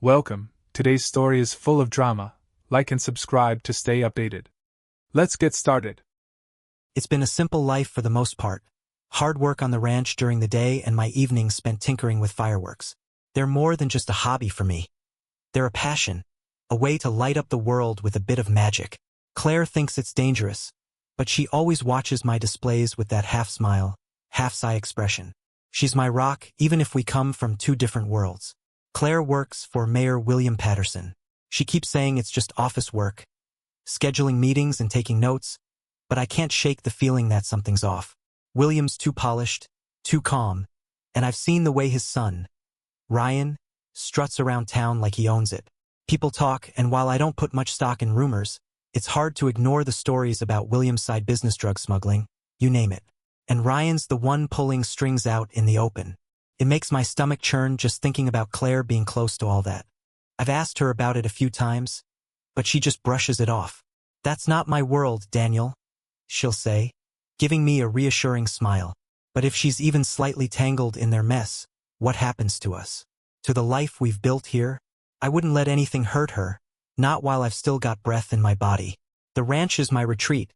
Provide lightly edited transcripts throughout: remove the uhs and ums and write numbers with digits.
Welcome, today's story is full of drama. Like and subscribe to stay updated. Let's get started. It's been a simple life for the most part. Hard work on the ranch during the day and my evenings spent tinkering with fireworks. They're more than just a hobby for me. They're a passion, a way to light up the world with a bit of magic. Claire thinks it's dangerous, but she always watches my displays with that half-smile, half-sigh expression. She's my rock, even if we come from two different worlds. Claire works for Mayor William Patterson. She keeps saying it's just office work, scheduling meetings and taking notes, but I can't shake the feeling that something's off. William's too polished, too calm, and I've seen the way his son, Ryan, struts around town like he owns it. People talk, and while I don't put much stock in rumors, it's hard to ignore the stories about William's side business, drug smuggling, you name it. And Ryan's the one pulling strings out in the open. It makes my stomach churn just thinking about Claire being close to all that. I've asked her about it a few times, but she just brushes it off. "That's not my world, Daniel," she'll say, giving me a reassuring smile. But if she's even slightly tangled in their mess, what happens to us? To the life we've built here? I wouldn't let anything hurt her, not while I've still got breath in my body. The ranch is my retreat,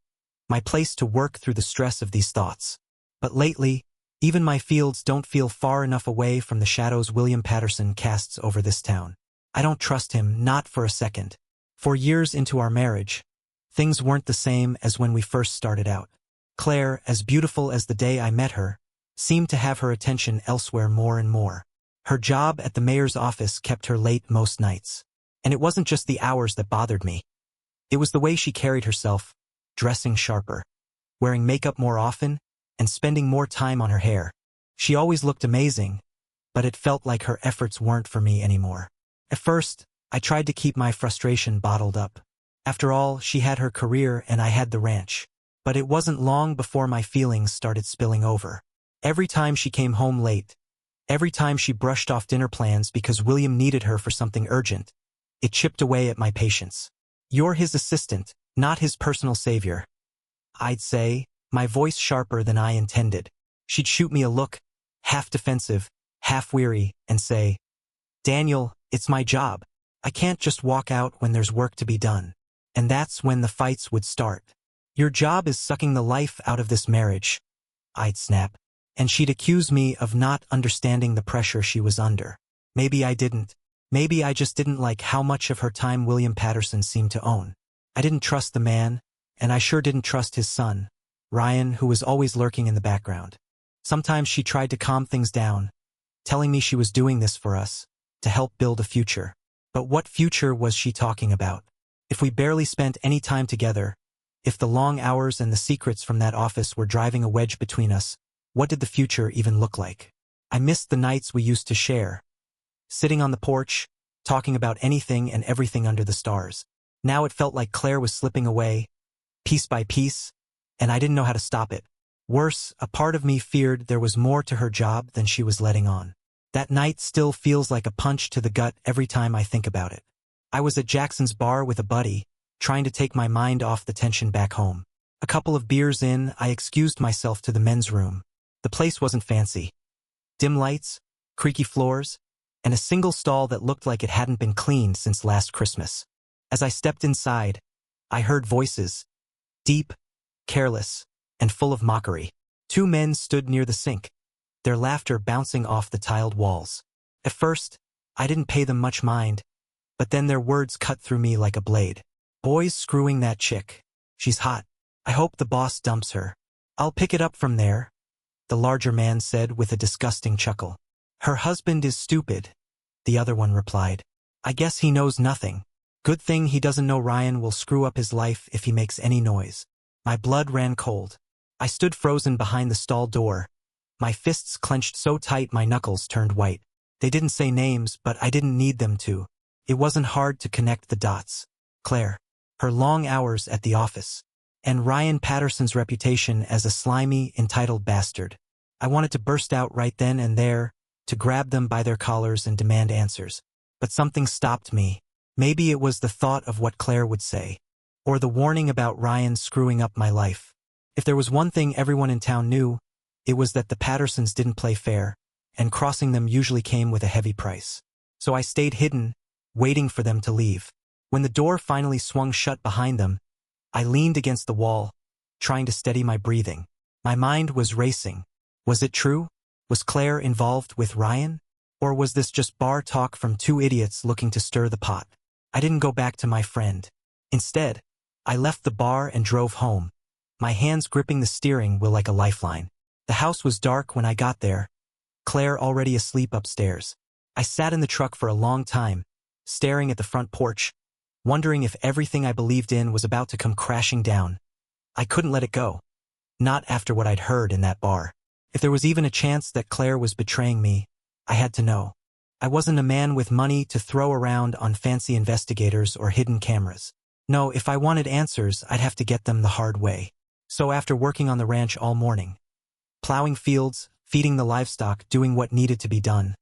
my place to work through the stress of these thoughts. But lately, even my fields don't feel far enough away from the shadows William Patterson casts over this town. I don't trust him, not for a second. For years into our marriage, things weren't the same as when we first started out. Claire, as beautiful as the day I met her, seemed to have her attention elsewhere more and more. Her job at the mayor's office kept her late most nights. And it wasn't just the hours that bothered me. It was the way she carried herself, dressing sharper, wearing makeup more often, and spending more time on her hair. She always looked amazing, but it felt like her efforts weren't for me anymore. At first, I tried to keep my frustration bottled up. After all, she had her career and I had the ranch. But it wasn't long before my feelings started spilling over. Every time she came home late, every time she brushed off dinner plans because William needed her for something urgent, it chipped away at my patience. "You're his assistant, not his personal savior," I'd say, my voice sharper than I intended. She'd shoot me a look, half defensive, half weary, and say, "Daniel, it's my job. I can't just walk out when there's work to be done." And that's when the fights would start. "Your job is sucking the life out of this marriage," I'd snap. And she'd accuse me of not understanding the pressure she was under. Maybe I didn't. Maybe I just didn't like how much of her time William Patterson seemed to own. I didn't trust the man, and I sure didn't trust his son, Ryan, who was always lurking in the background. Sometimes she tried to calm things down, telling me she was doing this for us, to help build a future. But what future was she talking about? If we barely spent any time together, if the long hours and the secrets from that office were driving a wedge between us, what did the future even look like? I missed the nights we used to share, sitting on the porch, talking about anything and everything under the stars. Now it felt like Claire was slipping away, piece by piece, and I didn't know how to stop it. Worse, a part of me feared there was more to her job than she was letting on. That night still feels like a punch to the gut every time I think about it. I was at Jackson's bar with a buddy, trying to take my mind off the tension back home. A couple of beers in, I excused myself to the men's room. The place wasn't fancy. Dim lights, creaky floors, and a single stall that looked like it hadn't been cleaned since last Christmas. As I stepped inside, I heard voices, deep, careless, and full of mockery. Two men stood near the sink, their laughter bouncing off the tiled walls. At first, I didn't pay them much mind, but then their words cut through me like a blade. "Boys screwing that chick. She's hot. I hope the boss dumps her. I'll pick it up from there," the larger man said with a disgusting chuckle. "Her husband is stupid," the other one replied. "I guess he knows nothing. Good thing he doesn't know Ryan will screw up his life if he makes any noise." My blood ran cold. I stood frozen behind the stall door, my fists clenched so tight my knuckles turned white. They didn't say names, but I didn't need them to. It wasn't hard to connect the dots. Claire, her long hours at the office, and Ryan Patterson's reputation as a slimy, entitled bastard. I wanted to burst out right then and there, to grab them by their collars and demand answers. But something stopped me. Maybe it was the thought of what Claire would say, or the warning about Ryan screwing up my life. If there was one thing everyone in town knew, it was that the Pattersons didn't play fair, and crossing them usually came with a heavy price. So I stayed hidden, waiting for them to leave. When the door finally swung shut behind them, I leaned against the wall, trying to steady my breathing. My mind was racing. Was it true? Was Claire involved with Ryan? Or was this just bar talk from two idiots looking to stir the pot? I didn't go back to my friend. Instead, I left the bar and drove home, my hands gripping the steering wheel like a lifeline. The house was dark when I got there, Claire already asleep upstairs. I sat in the truck for a long time, staring at the front porch, wondering if everything I believed in was about to come crashing down. I couldn't let it go. Not after what I'd heard in that bar. If there was even a chance that Claire was betraying me, I had to know. I wasn't a man with money to throw around on fancy investigators or hidden cameras. No, if I wanted answers, I'd have to get them the hard way. So after working on the ranch all morning, plowing fields, feeding the livestock, doing what needed to be done,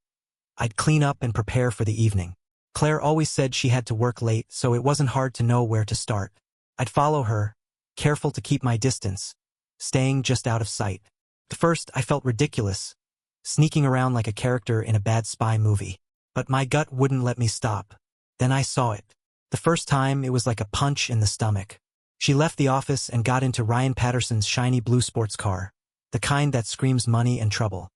I'd clean up and prepare for the evening. Claire always said she had to work late, so it wasn't hard to know where to start. I'd follow her, careful to keep my distance, staying just out of sight. At first, I felt ridiculous, sneaking around like a character in a bad spy movie. But my gut wouldn't let me stop. Then I saw it. The first time, it was like a punch in the stomach. She left the office and got into Ryan Patterson's shiny blue sports car, the kind that screams money and trouble.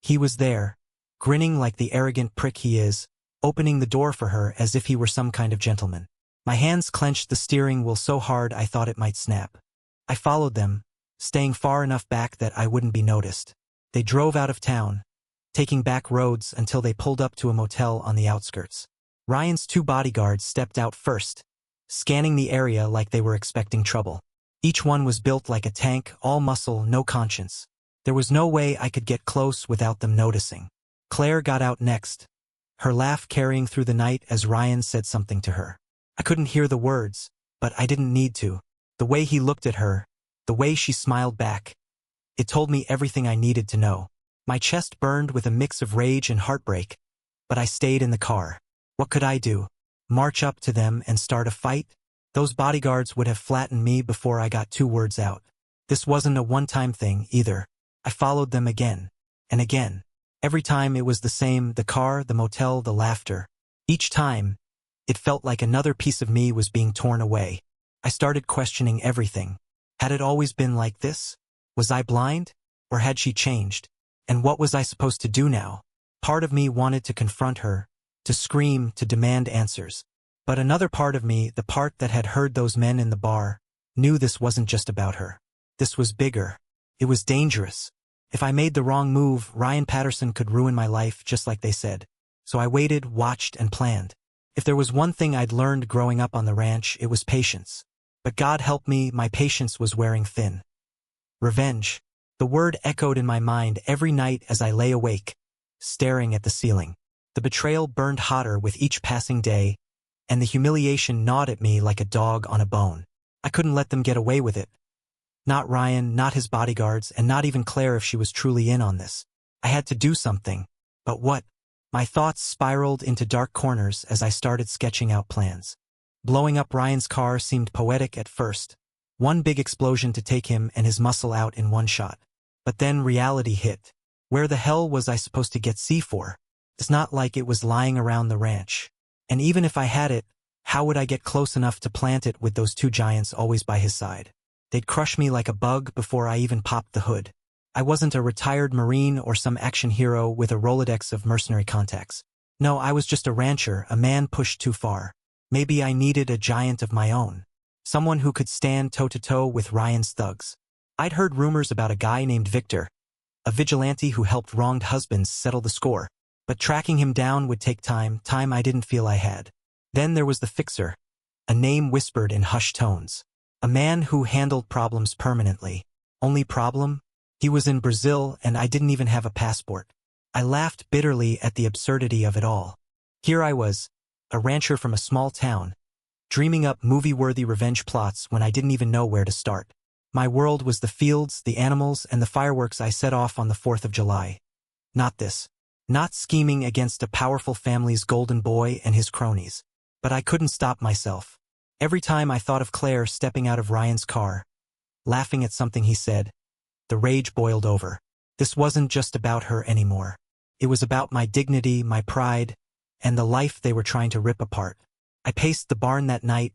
He was there, grinning like the arrogant prick he is, opening the door for her as if he were some kind of gentleman. My hands clenched the steering wheel so hard I thought it might snap. I followed them, staying far enough back that I wouldn't be noticed. They drove out of town, taking back roads until they pulled up to a motel on the outskirts. Ryan's two bodyguards stepped out first, scanning the area like they were expecting trouble. Each one was built like a tank, all muscle, no conscience. There was no way I could get close without them noticing. Claire got out next, her laugh carrying through the night as Ryan said something to her. I couldn't hear the words, but I didn't need to. The way he looked at her, the way she smiled back, it told me everything I needed to know. My chest burned with a mix of rage and heartbreak, but I stayed in the car. What could I do? March up to them and start a fight? Those bodyguards would have flattened me before I got two words out. This wasn't a one-time thing, either. I followed them again and again. Every time it was the same, the car, the motel, the laughter. Each time, it felt like another piece of me was being torn away. I started questioning everything. Had it always been like this? Was I blind? Or had she changed? And what was I supposed to do now? Part of me wanted to confront her, to scream, to demand answers. But another part of me, the part that had heard those men in the bar, knew this wasn't just about her. This was bigger. It was dangerous. If I made the wrong move, Ryan Patterson could ruin my life, just like they said. So I waited, watched, and planned. If there was one thing I'd learned growing up on the ranch, it was patience. But God help me, my patience was wearing thin. Revenge. The word echoed in my mind every night as I lay awake, staring at the ceiling. The betrayal burned hotter with each passing day, and the humiliation gnawed at me like a dog on a bone. I couldn't let them get away with it. Not Ryan, not his bodyguards, and not even Claire if she was truly in on this. I had to do something. But what? My thoughts spiraled into dark corners as I started sketching out plans. Blowing up Ryan's car seemed poetic at first. One big explosion to take him and his muscle out in one shot. But then reality hit. Where the hell was I supposed to get C4? It's not like it was lying around the ranch. And even if I had it, how would I get close enough to plant it with those two giants always by his side? They'd crush me like a bug before I even popped the hood. I wasn't a retired Marine or some action hero with a Rolodex of mercenary contacts. No, I was just a rancher, a man pushed too far. Maybe I needed a giant of my own. Someone who could stand toe-to-toe with Ryan's thugs. I'd heard rumors about a guy named Victor, a vigilante who helped wronged husbands settle the score. But tracking him down would take time I didn't feel I had. Then there was the Fixer, a name whispered in hushed tones. A man who handled problems permanently. Only problem? He was in Brazil and I didn't even have a passport. I laughed bitterly at the absurdity of it all. Here I was, a rancher from a small town, dreaming up movie-worthy revenge plots when I didn't even know where to start. My world was the fields, the animals, and the fireworks I set off on the 4th of July. Not this. Not scheming against a powerful family's golden boy and his cronies. But I couldn't stop myself. Every time I thought of Claire stepping out of Ryan's car, laughing at something he said, the rage boiled over. This wasn't just about her anymore. It was about my dignity, my pride, and the life they were trying to rip apart. I paced the barn that night,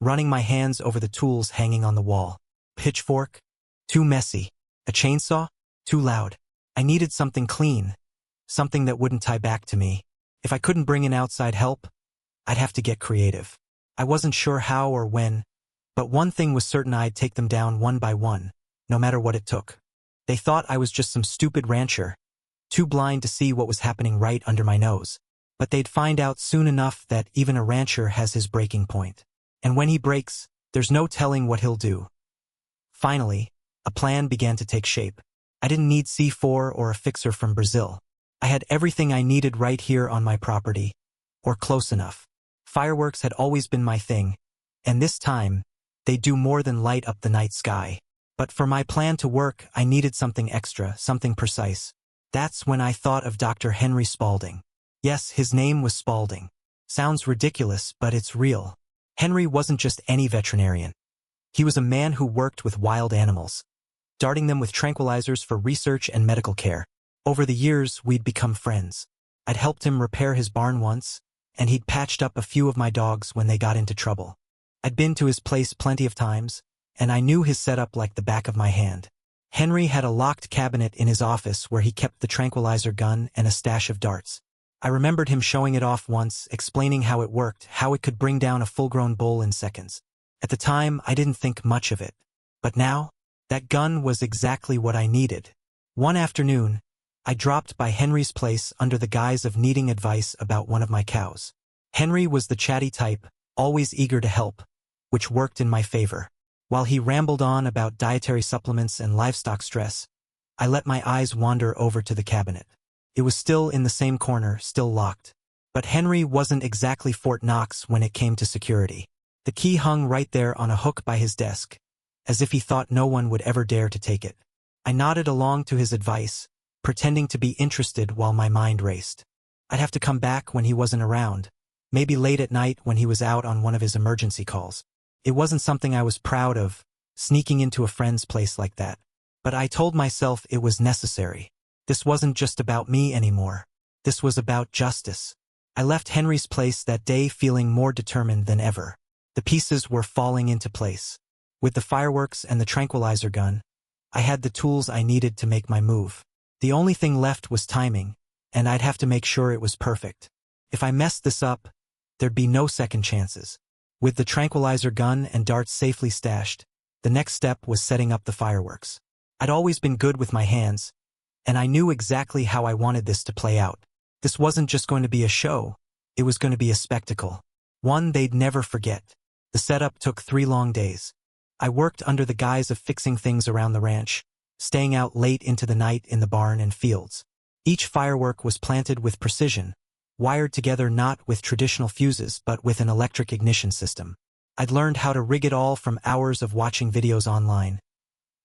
running my hands over the tools hanging on the wall. Pitchfork? Too messy. A chainsaw? Too loud. I needed something clean, something that wouldn't tie back to me. If I couldn't bring in outside help, I'd have to get creative. I wasn't sure how or when, but one thing was certain: I'd take them down one by one, no matter what it took. They thought I was just some stupid rancher, too blind to see what was happening right under my nose. But they'd find out soon enough that even a rancher has his breaking point. And when he breaks, there's no telling what he'll do. Finally, a plan began to take shape. I didn't need C4 or a fixer from Brazil. I had everything I needed right here on my property, or close enough. Fireworks had always been my thing, and this time, they'd do more than light up the night sky. But for my plan to work, I needed something extra, something precise. That's when I thought of Dr. Henry Spaulding. Yes, his name was Spaulding. Sounds ridiculous, but it's real. Henry wasn't just any veterinarian. He was a man who worked with wild animals, darting them with tranquilizers for research and medical care. Over the years, we'd become friends. I'd helped him repair his barn once, and he'd patched up a few of my dogs when they got into trouble. I'd been to his place plenty of times, and I knew his setup like the back of my hand. Henry had a locked cabinet in his office where he kept the tranquilizer gun and a stash of darts. I remembered him showing it off once, explaining how it worked, how it could bring down a full-grown bull in seconds. At the time, I didn't think much of it. But now, that gun was exactly what I needed. One afternoon, I dropped by Henry's place under the guise of needing advice about one of my cows. Henry was the chatty type, always eager to help, which worked in my favor. While he rambled on about dietary supplements and livestock stress, I let my eyes wander over to the cabinet. It was still in the same corner, still locked. But Henry wasn't exactly Fort Knox when it came to security. The key hung right there on a hook by his desk, as if he thought no one would ever dare to take it. I nodded along to his advice, pretending to be interested while my mind raced. I'd have to come back when he wasn't around, maybe late at night when he was out on one of his emergency calls. It wasn't something I was proud of, sneaking into a friend's place like that. But I told myself it was necessary. This wasn't just about me anymore. This was about justice. I left Henry's place that day feeling more determined than ever. The pieces were falling into place. With the fireworks and the tranquilizer gun, I had the tools I needed to make my move. The only thing left was timing, and I'd have to make sure it was perfect. If I messed this up, there'd be no second chances. With the tranquilizer gun and darts safely stashed, the next step was setting up the fireworks. I'd always been good with my hands, and I knew exactly how I wanted this to play out. This wasn't just going to be a show, it was going to be a spectacle. One they'd never forget. The setup took 3 long days. I worked under the guise of fixing things around the ranch, staying out late into the night in the barn and fields. Each firework was planted with precision, wired together not with traditional fuses but with an electric ignition system. I'd learned how to rig it all from hours of watching videos online.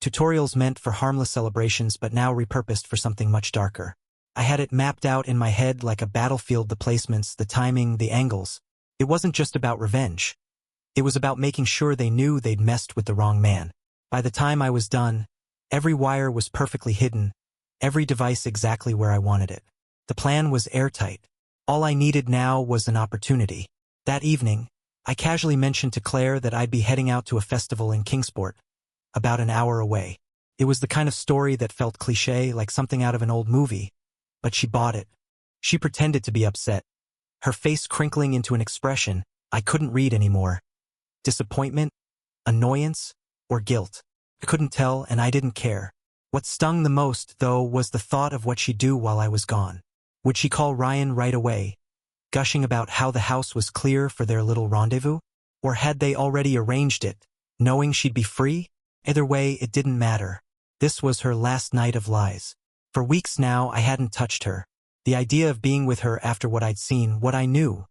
Tutorials meant for harmless celebrations but now repurposed for something much darker. I had it mapped out in my head like a battlefield: the placements, the timing, the angles. It wasn't just about revenge. It was about making sure they knew they'd messed with the wrong man. By the time I was done, every wire was perfectly hidden, every device exactly where I wanted it. The plan was airtight. All I needed now was an opportunity. That evening, I casually mentioned to Claire that I'd be heading out to a festival in Kingsport, about an hour away. It was the kind of story that felt cliché, like something out of an old movie, but she bought it. She pretended to be upset, her face crinkling into an expression I couldn't read anymore. Disappointment, annoyance, or guilt. I couldn't tell, and I didn't care. What stung the most, though, was the thought of what she'd do while I was gone. Would she call Ryan right away, gushing about how the house was clear for their little rendezvous? Or had they already arranged it, knowing she'd be free? Either way, it didn't matter. This was her last night of lies. For weeks now, I hadn't touched her. The idea of being with her after what I'd seen, what I knew,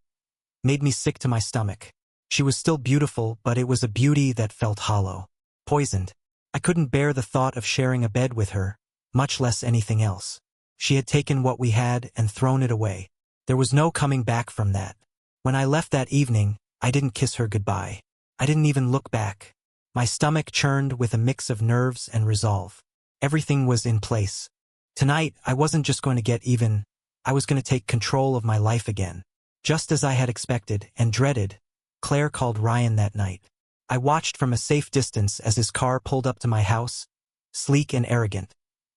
made me sick to my stomach. She was still beautiful, but it was a beauty that felt hollow, poisoned. I couldn't bear the thought of sharing a bed with her, much less anything else. She had taken what we had and thrown it away. There was no coming back from that. When I left that evening, I didn't kiss her goodbye. I didn't even look back. My stomach churned with a mix of nerves and resolve. Everything was in place. Tonight, I wasn't just going to get even, I was going to take control of my life again. Just as I had expected and dreaded, Claire called Ryan that night. I watched from a safe distance as his car pulled up to my house, sleek and arrogant,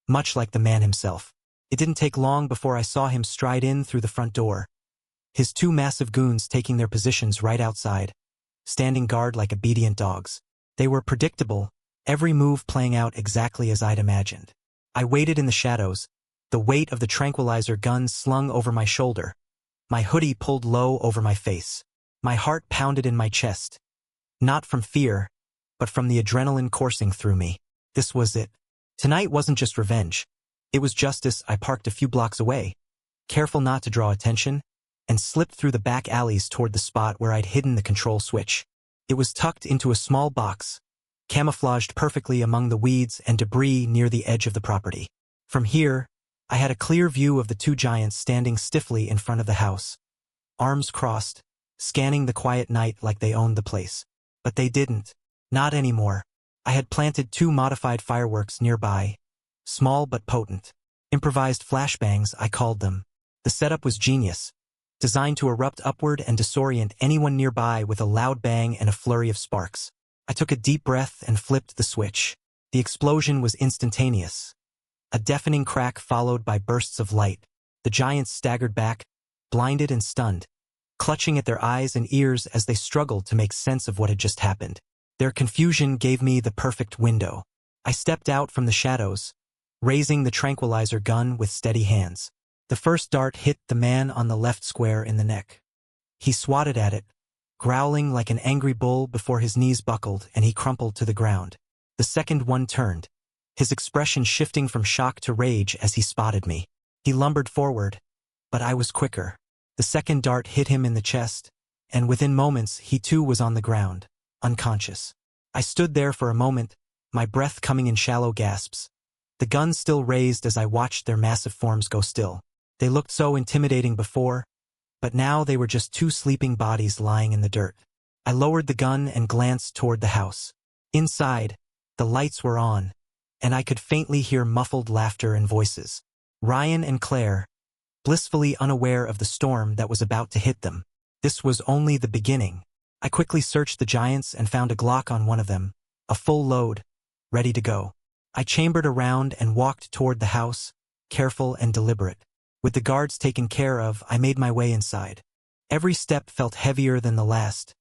much like the man himself. It didn't take long before I saw him stride in through the front door, his two massive goons taking their positions right outside, standing guard like obedient dogs. They were predictable, every move playing out exactly as I'd imagined. I waited in the shadows, the weight of the tranquilizer gun slung over my shoulder, my hoodie pulled low over my face. My heart pounded in my chest, not from fear, but from the adrenaline coursing through me. This was it. Tonight wasn't just revenge. It was justice. I parked a few blocks away, careful not to draw attention, and slipped through the back alleys toward the spot where I'd hidden the control switch. It was tucked into a small box, camouflaged perfectly among the weeds and debris near the edge of the property. From here, I had a clear view of the two giants standing stiffly in front of the house, arms crossed, scanning the quiet night like they owned the place. But they didn't. Not anymore. I had planted 2 modified fireworks nearby, small but potent. Improvised flashbangs, I called them. The setup was genius, designed to erupt upward and disorient anyone nearby with a loud bang and a flurry of sparks. I took a deep breath and flipped the switch. The explosion was instantaneous. A deafening crack followed by bursts of light. The giants staggered back, blinded and stunned, clutching at their eyes and ears as they struggled to make sense of what had just happened. Their confusion gave me the perfect window. I stepped out from the shadows, raising the tranquilizer gun with steady hands. The first dart hit the man on the left square in the neck. He swatted at it, growling like an angry bull before his knees buckled and he crumpled to the ground. The second one turned, his expression shifting from shock to rage as he spotted me. He lumbered forward, but I was quicker. The second dart hit him in the chest, and within moments he too was on the ground, unconscious. I stood there for a moment, my breath coming in shallow gasps, the gun still raised as I watched their massive forms go still. They looked so intimidating before, but now they were just 2 sleeping bodies lying in the dirt. I lowered the gun and glanced toward the house. Inside, the lights were on, and I could faintly hear muffled laughter and voices. Ryan and Claire, blissfully unaware of the storm that was about to hit them. This was only the beginning. I quickly searched the giants and found a Glock on one of them, a full load, ready to go. I chambered around and walked toward the house, careful and deliberate. With the guards taken care of, I made my way inside. Every step felt heavier than the last,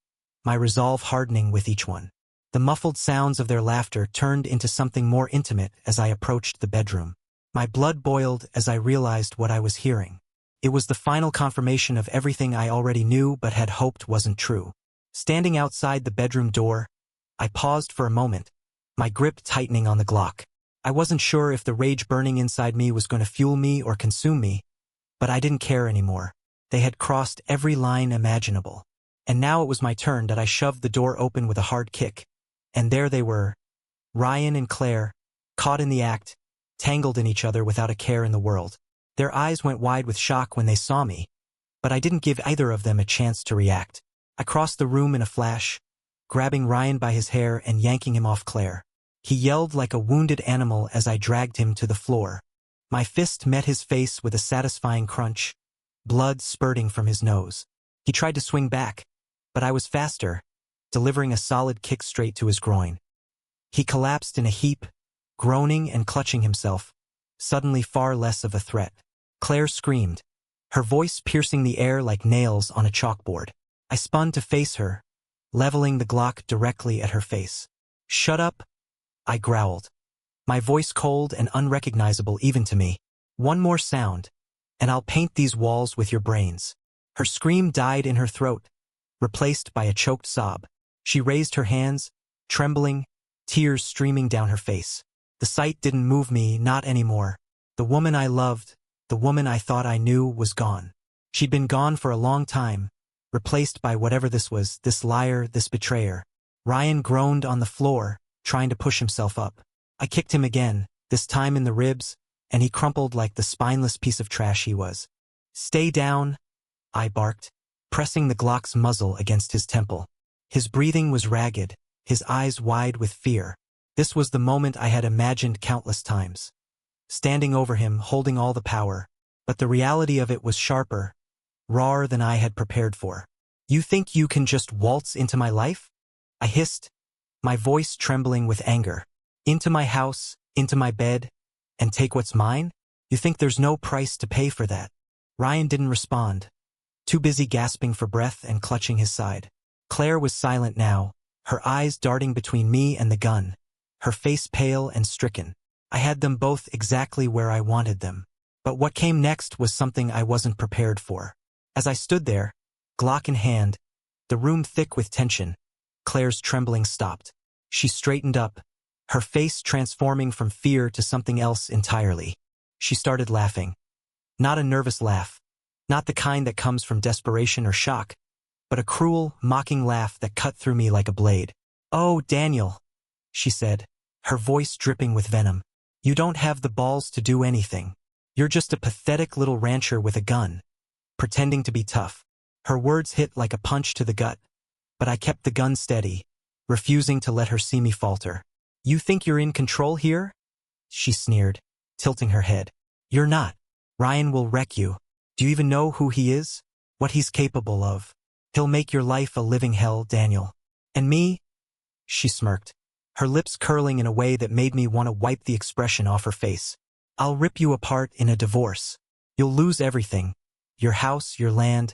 my resolve hardening with each one. The muffled sounds of their laughter turned into something more intimate as I approached the bedroom. My blood boiled as I realized what I was hearing. It was the final confirmation of everything I already knew but had hoped wasn't true. Standing outside the bedroom door, I paused for a moment, my grip tightening on the Glock. I wasn't sure if the rage burning inside me was going to fuel me or consume me, but I didn't care anymore. They had crossed every line imaginable. And now it was my turn that I shoved the door open with a hard kick. And there they were, Ryan and Claire, caught in the act, tangled in each other without a care in the world. Their eyes went wide with shock when they saw me, but I didn't give either of them a chance to react. I crossed the room in a flash, grabbing Ryan by his hair and yanking him off Claire. He yelled like a wounded animal as I dragged him to the floor. My fist met his face with a satisfying crunch, blood spurting from his nose. He tried to swing back, but I was faster, delivering a solid kick straight to his groin. He collapsed in a heap, groaning and clutching himself, suddenly far less of a threat. Claire screamed, her voice piercing the air like nails on a chalkboard. I spun to face her, leveling the Glock directly at her face. "Shut up," I growled, my voice cold and unrecognizable even to me. "One more sound, and I'll paint these walls with your brains." Her scream died in her throat, replaced by a choked sob. She raised her hands, trembling, tears streaming down her face. The sight didn't move me, not anymore. The woman I loved, the woman I thought I knew, was gone. She'd been gone for a long time, replaced by whatever this was, this liar, this betrayer. Ryan groaned on the floor, trying to push himself up. I kicked him again, this time in the ribs, and he crumpled like the spineless piece of trash he was. "Stay down," I barked, pressing the Glock's muzzle against his temple. His breathing was ragged, his eyes wide with fear. This was the moment I had imagined countless times. Standing over him, holding all the power, but the reality of it was sharper, rawer than I had prepared for. You think you can just waltz into my life? I hissed, my voice trembling with anger. Into my house, into my bed, and take what's mine? You think there's no price to pay for that? Ryan didn't respond, too busy gasping for breath and clutching his side. Claire was silent now, her eyes darting between me and the gun, her face pale and stricken. I had them both exactly where I wanted them. But what came next was something I wasn't prepared for. As I stood there, Glock in hand, the room thick with tension, Claire's trembling stopped. She straightened up, her face transforming from fear to something else entirely. She started laughing. Not a nervous laugh, not the kind that comes from desperation or shock, but a cruel, mocking laugh that cut through me like a blade. "Oh, Daniel," she said, her voice dripping with venom. "You don't have the balls to do anything. You're just a pathetic little rancher with a gun, pretending to be tough." Her words hit like a punch to the gut, but I kept the gun steady, refusing to let her see me falter. "You think you're in control here?" she sneered, tilting her head. "You're not. Ryan will wreck you. Do you even know who he is? What he's capable of? He'll make your life a living hell, Daniel. And me?" She smirked, her lips curling in a way that made me want to wipe the expression off her face. "I'll rip you apart in a divorce. You'll lose everything. Your house, your land,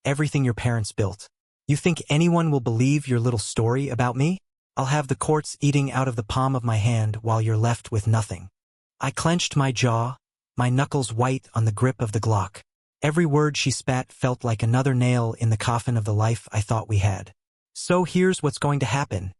everything your parents built. You think anyone will believe your little story about me? I'll have the courts eating out of the palm of my hand while you're left with nothing." I clenched my jaw, my knuckles white on the grip of the Glock. Every word she spat felt like another nail in the coffin of the life I thought we had. "So here's what's going to happen,"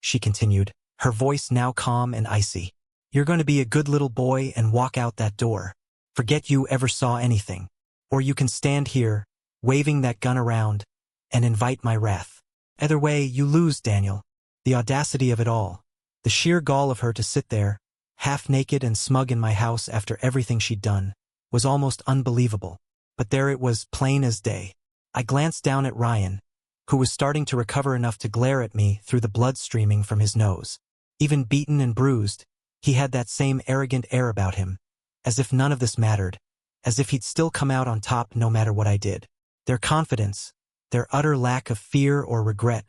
she continued, her voice now calm and icy. "You're going to be a good little boy and walk out that door. Forget you ever saw anything. Or you can stand here, waving that gun around, and invite my wrath. Either way, you lose, Daniel." The audacity of it all, the sheer gall of her to sit there, half naked and smug in my house after everything she'd done, was almost unbelievable. But there it was, plain as day. I glanced down at Ryan, who was starting to recover enough to glare at me through the blood streaming from his nose. Even beaten and bruised, he had that same arrogant air about him, as if none of this mattered, as if he'd still come out on top no matter what I did. Their confidence, their utter lack of fear or regret,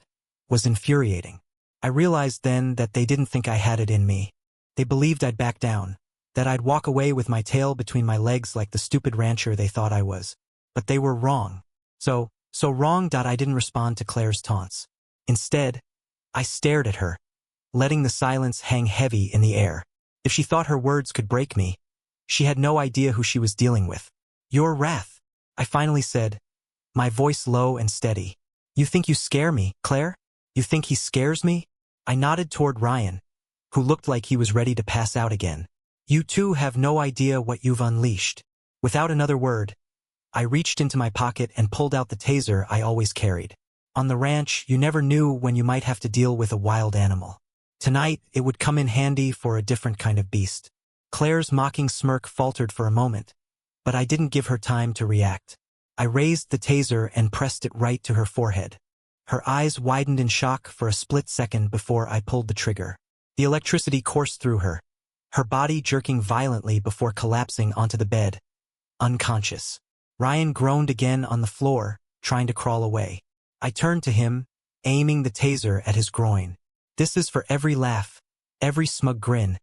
was infuriating. I realized then that they didn't think I had it in me. They believed I'd back down, that I'd walk away with my tail between my legs like the stupid rancher they thought I was. But they were wrong. So wrong. I didn't respond to Claire's taunts. Instead, I stared at her, letting the silence hang heavy in the air. If she thought her words could break me, she had no idea who she was dealing with. "Your wrath," I finally said, my voice low and steady. "You think you scare me, Claire? You think he scares me?" I nodded toward Ryan, who looked like he was ready to pass out again. "You two have no idea what you've unleashed." Without another word, I reached into my pocket and pulled out the taser I always carried. On the ranch, you never knew when you might have to deal with a wild animal. Tonight, it would come in handy for a different kind of beast. Claire's mocking smirk faltered for a moment, but I didn't give her time to react. I raised the taser and pressed it right to her forehead. Her eyes widened in shock for a split second before I pulled the trigger. The electricity coursed through her, her body jerking violently before collapsing onto the bed, unconscious. Ryan groaned again on the floor, trying to crawl away. I turned to him, aiming the taser at his groin. "This is for every laugh, every smug grin,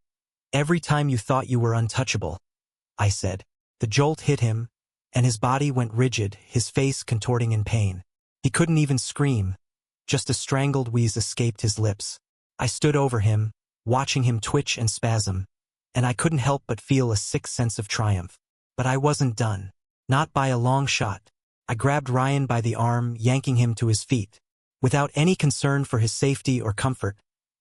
every time you thought you were untouchable," I said. The jolt hit him, and his body went rigid, his face contorting in pain. He couldn't even scream. Just a strangled wheeze escaped his lips. I stood over him, watching him twitch and spasm, and I couldn't help but feel a sick sense of triumph. But I wasn't done. Not by a long shot. I grabbed Ryan by the arm, yanking him to his feet. Without any concern for his safety or comfort,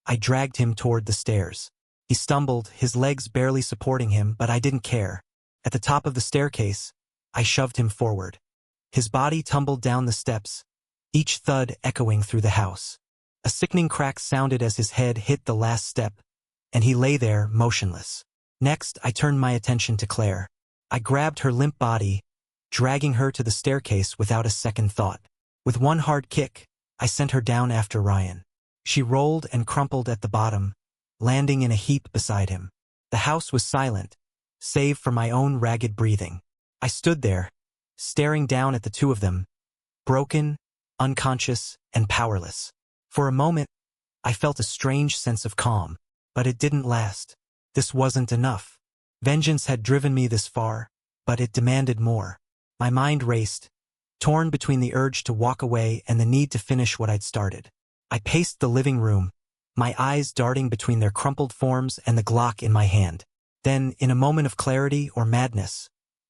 I dragged him toward the stairs. He stumbled, his legs barely supporting him, but I didn't care. At the top of the staircase, I shoved him forward. His body tumbled down the steps, each thud echoing through the house. A sickening crack sounded as his head hit the last step, and he lay there, motionless. Next, I turned my attention to Claire. I grabbed her limp body, dragging her to the staircase without a second thought. With one hard kick, I sent her down after Ryan. She rolled and crumpled at the bottom, landing in a heap beside him. The house was silent, save for my own ragged breathing. I stood there, staring down at the two of them, broken, unconscious, and powerless. For a moment, I felt a strange sense of calm, but it didn't last. This wasn't enough. Vengeance had driven me this far, but it demanded more. My mind raced, torn between the urge to walk away and the need to finish what I'd started. I paced the living room, my eyes darting between their crumpled forms and the Glock in my hand. Then, in a moment of clarity or madness,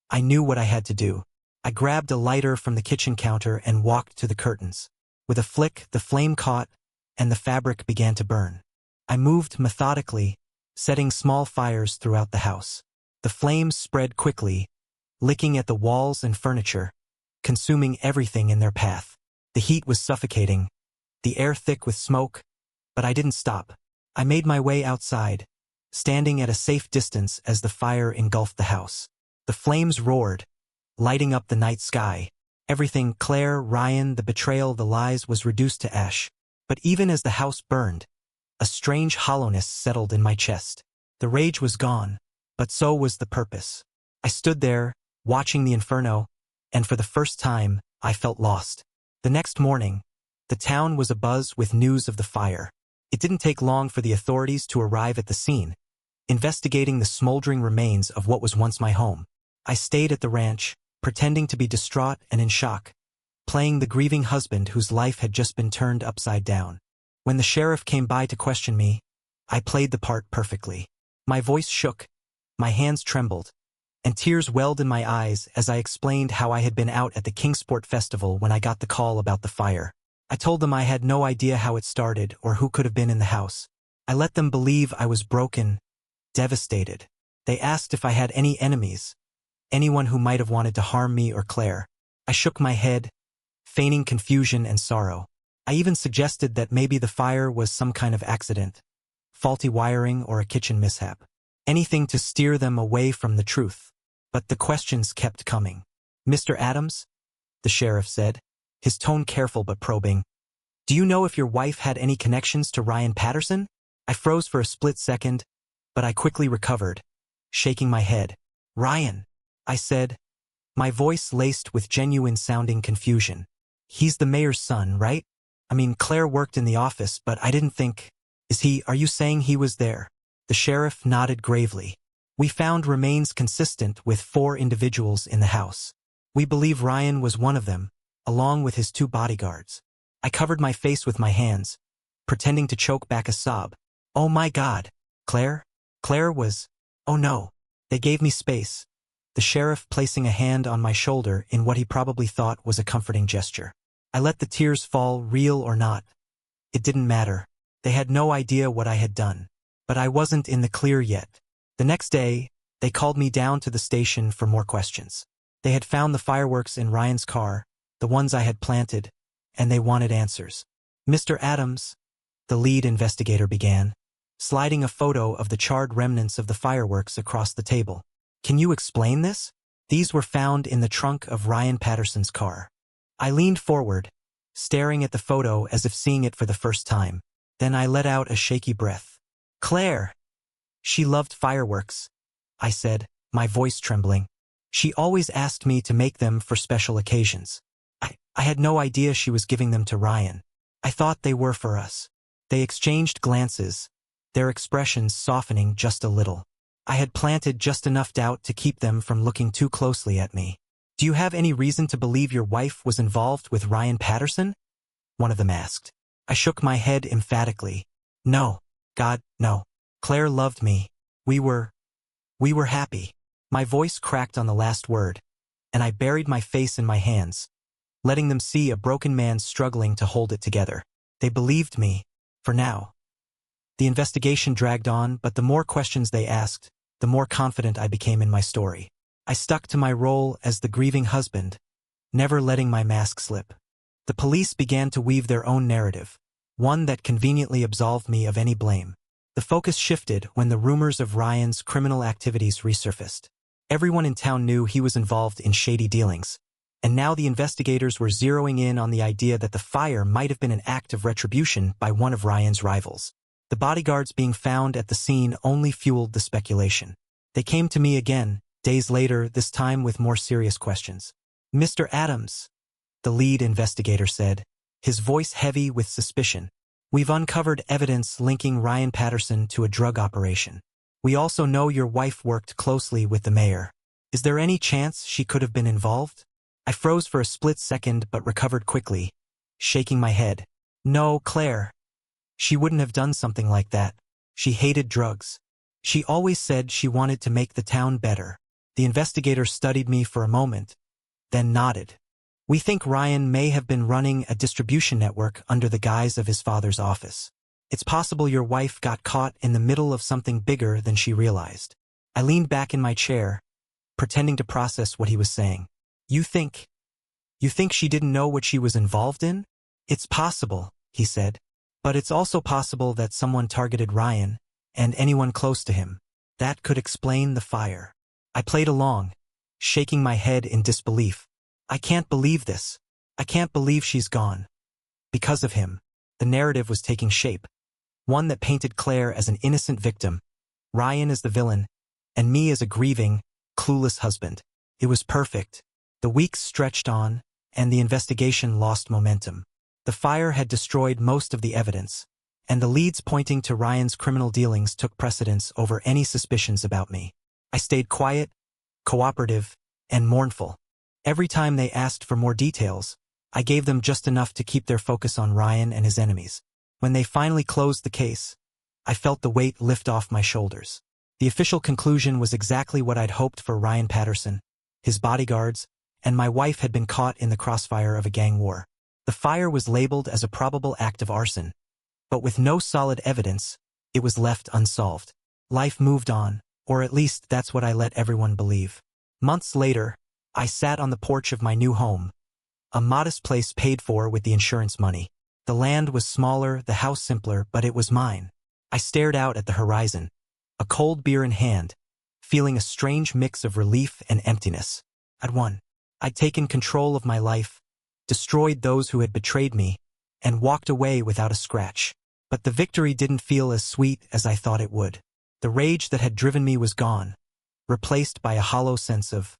I knew what I had to do. I grabbed a lighter from the kitchen counter and walked to the curtains. With a flick, the flame caught, and the fabric began to burn. I moved methodically, setting small fires throughout the house. The flames spread quickly, licking at the walls and furniture, consuming everything in their path. The heat was suffocating, the air thick with smoke, but I didn't stop. I made my way outside, standing at a safe distance as the fire engulfed the house. The flames roared, lighting up the night sky. Everything, Claire, Ryan, the betrayal, the lies, was reduced to ash. But even as the house burned, a strange hollowness settled in my chest. The rage was gone, but so was the purpose. I stood there, watching the inferno, and for the first time, I felt lost. The next morning, the town was abuzz with news of the fire. It didn't take long for the authorities to arrive at the scene, investigating the smoldering remains of what was once my home. I stayed at the ranch, pretending to be distraught and in shock, playing the grieving husband whose life had just been turned upside down. When the sheriff came by to question me, I played the part perfectly. My voice shook, my hands trembled, and tears welled in my eyes as I explained how I had been out at the Kingsport Festival when I got the call about the fire. I told them I had no idea how it started or who could have been in the house. I let them believe I was broken, devastated. They asked if I had any enemies, anyone who might have wanted to harm me or Claire. I shook my head, feigning confusion and sorrow. I even suggested that maybe the fire was some kind of accident, faulty wiring or a kitchen mishap. Anything to steer them away from the truth. But the questions kept coming. "Mr. Adams?" the sheriff said, his tone careful but probing. "Do you know if your wife had any connections to Ryan Patterson?" I froze for a split second, but I quickly recovered, shaking my head. "Ryan," I said, my voice laced with genuine-sounding confusion. "He's the mayor's son, right? I mean, Claire worked in the office, but I didn't think... Are you saying he was there?" The sheriff nodded gravely. "We found remains consistent with 4 individuals in the house. We believe Ryan was one of them, along with his 2 bodyguards." I covered my face with my hands, pretending to choke back a sob. "Oh my God! Claire? Claire was... Oh no." They gave me space, the sheriff placing a hand on my shoulder in what he probably thought was a comforting gesture. I let the tears fall, real or not. It didn't matter. They had no idea what I had done. But I wasn't in the clear yet. The next day, they called me down to the station for more questions. They had found the fireworks in Ryan's car, the ones I had planted, and they wanted answers. "Mr. Adams," the lead investigator began, sliding a photo of the charred remnants of the fireworks across the table. "Can you explain this? These were found in the trunk of Ryan Patterson's car." I leaned forward, staring at the photo as if seeing it for the first time. Then I let out a shaky breath. "Claire. She loved fireworks," I said, my voice trembling. "She always asked me to make them for special occasions. I had no idea she was giving them to Ryan. I thought they were for us." They exchanged glances, their expressions softening just a little. I had planted just enough doubt to keep them from looking too closely at me. "Do you have any reason to believe your wife was involved with Ryan Patterson?" one of them asked. I shook my head emphatically. "No. God, no. Claire loved me. We were happy." My voice cracked on the last word, and I buried my face in my hands, letting them see a broken man struggling to hold it together. They believed me, for now. The investigation dragged on, but the more questions they asked, the more confident I became in my story. I stuck to my role as the grieving husband, never letting my mask slip. The police began to weave their own narrative, one that conveniently absolved me of any blame. The focus shifted when the rumors of Ryan's criminal activities resurfaced. Everyone in town knew he was involved in shady dealings, and now the investigators were zeroing in on the idea that the fire might have been an act of retribution by one of Ryan's rivals. The bodyguards being found at the scene only fueled the speculation. They came to me again, days later, this time with more serious questions. "Mr. Adams," the lead investigator said, his voice heavy with suspicion. "We've uncovered evidence linking Ryan Patterson to a drug operation. We also know your wife worked closely with the mayor. Is there any chance she could have been involved?" I froze for a split second but recovered quickly, shaking my head. "No, Claire. She wouldn't have done something like that. She hated drugs. She always said she wanted to make the town better." The investigator studied me for a moment, then nodded. "We think Ryan may have been running a distribution network under the guise of his father's office. It's possible your wife got caught in the middle of something bigger than she realized." I leaned back in my chair, pretending to process what he was saying. You think she didn't know what she was involved in?" "It's possible," he said. "But it's also possible that someone targeted Ryan, and anyone close to him. That could explain the fire." I played along, shaking my head in disbelief. "I can't believe this. I can't believe she's gone." Because of him, the narrative was taking shape. One that painted Claire as an innocent victim, Ryan as the villain, and me as a grieving, clueless husband. It was perfect. The weeks stretched on, and the investigation lost momentum. The fire had destroyed most of the evidence, and the leads pointing to Ryan's criminal dealings took precedence over any suspicions about me. I stayed quiet, cooperative, and mournful. Every time they asked for more details, I gave them just enough to keep their focus on Ryan and his enemies. When they finally closed the case, I felt the weight lift off my shoulders. The official conclusion was exactly what I'd hoped for Ryan Patterson, his bodyguards, and my wife had been caught in the crossfire of a gang war. The fire was labeled as a probable act of arson, but with no solid evidence, it was left unsolved. Life moved on, or at least that's what I let everyone believe. Months later, I sat on the porch of my new home, a modest place paid for with the insurance money. The land was smaller, the house simpler, but it was mine. I stared out at the horizon, a cold beer in hand, feeling a strange mix of relief and emptiness. I'd won. I'd taken control of my life, destroyed those who had betrayed me, and walked away without a scratch. But the victory didn't feel as sweet as I thought it would. The rage that had driven me was gone, replaced by a hollow sense of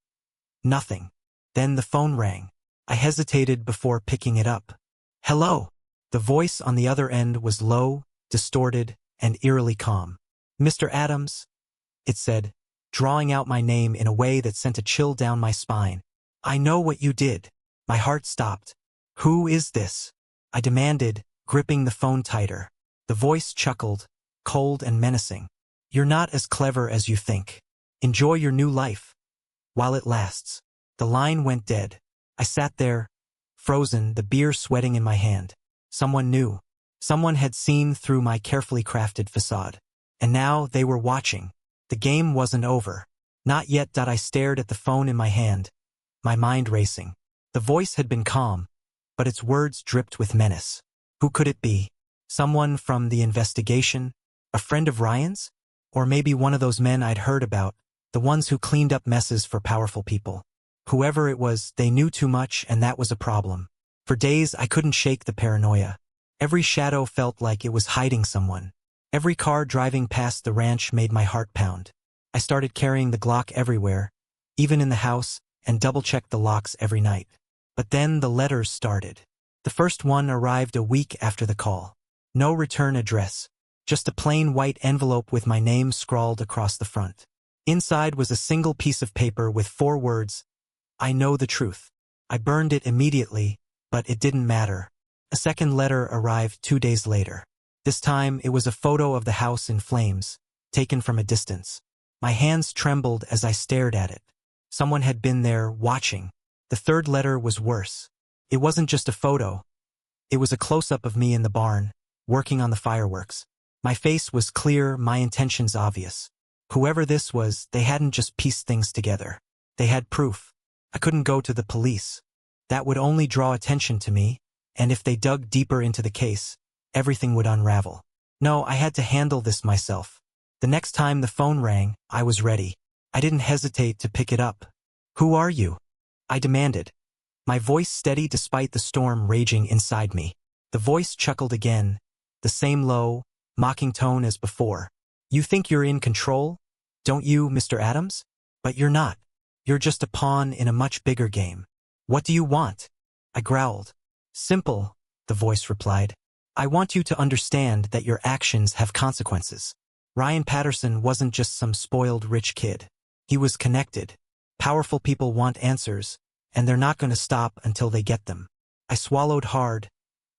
nothing. Then the phone rang. I hesitated before picking it up. "Hello." The voice on the other end was low, distorted, and eerily calm. "Mr. Adams," it said, drawing out my name in a way that sent a chill down my spine. "I know what you did." My heart stopped. "Who is this?" I demanded, gripping the phone tighter. The voice chuckled, cold and menacing. "You're not as clever as you think. Enjoy your new life, while it lasts." The line went dead. I sat there, frozen, the beer sweating in my hand. Someone knew. Someone had seen through my carefully crafted facade. And now they were watching. The game wasn't over. Not yet. I stared at the phone in my hand, my mind racing. The voice had been calm, but its words dripped with menace. Who could it be? Someone from the investigation? A friend of Ryan's? Or maybe one of those men I'd heard about, the ones who cleaned up messes for powerful people. Whoever it was, they knew too much, and that was a problem. For days, I couldn't shake the paranoia. Every shadow felt like it was hiding someone. Every car driving past the ranch made my heart pound. I started carrying the Glock everywhere, even in the house, and double-checked the locks every night. But then the letters started. The first one arrived a week after the call. No return address, just a plain white envelope with my name scrawled across the front. Inside was a single piece of paper with 4 words, "I know the truth." I burned it immediately, but it didn't matter. A second letter arrived 2 days later. This time it was a photo of the house in flames, taken from a distance. My hands trembled as I stared at it. Someone had been there, watching. The third letter was worse. It wasn't just a photo. It was a close-up of me in the barn, working on the fireworks. My face was clear, my intentions obvious. Whoever this was, they hadn't just pieced things together. They had proof. I couldn't go to the police. That would only draw attention to me, and if they dug deeper into the case, everything would unravel. No, I had to handle this myself. The next time the phone rang, I was ready. I didn't hesitate to pick it up. "Who are you?" I demanded, my voice steady despite the storm raging inside me. The voice chuckled again, the same low, mocking tone as before. "You think you're in control, don't you, Mr. Adams? But you're not. You're just a pawn in a much bigger game." What do you want? I growled. Simple, the voice replied. I want you to understand that your actions have consequences. Ryan Patterson wasn't just some spoiled rich kid. He was connected. Powerful people want answers, and they're not going to stop until they get them. I swallowed hard,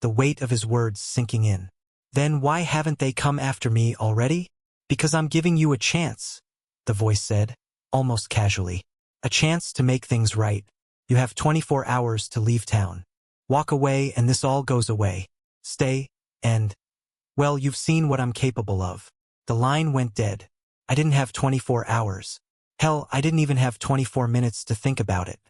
the weight of his words sinking in. Then why haven't they come after me already? Because I'm giving you a chance, the voice said, almost casually. A chance to make things right. You have 24 hours to leave town. Walk away and this all goes away. Stay, and, well, you've seen what I'm capable of. The line went dead. I didn't have 24 hours. Hell, I didn't even have 24 minutes to think about it.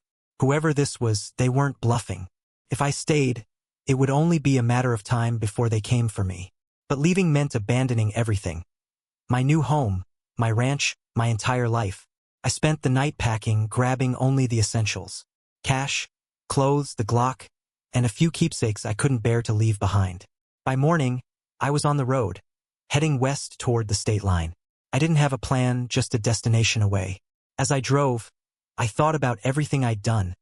Whoever this was, they weren't bluffing. If I stayed, it would only be a matter of time before they came for me. But leaving meant abandoning everything. My new home, my ranch, my entire life. I spent the night packing, grabbing only the essentials. Cash, clothes, the Glock, and a few keepsakes I couldn't bear to leave behind. By morning, I was on the road, heading west toward the state line. I didn't have a plan, just a destination away. As I drove, I thought about everything I'd done,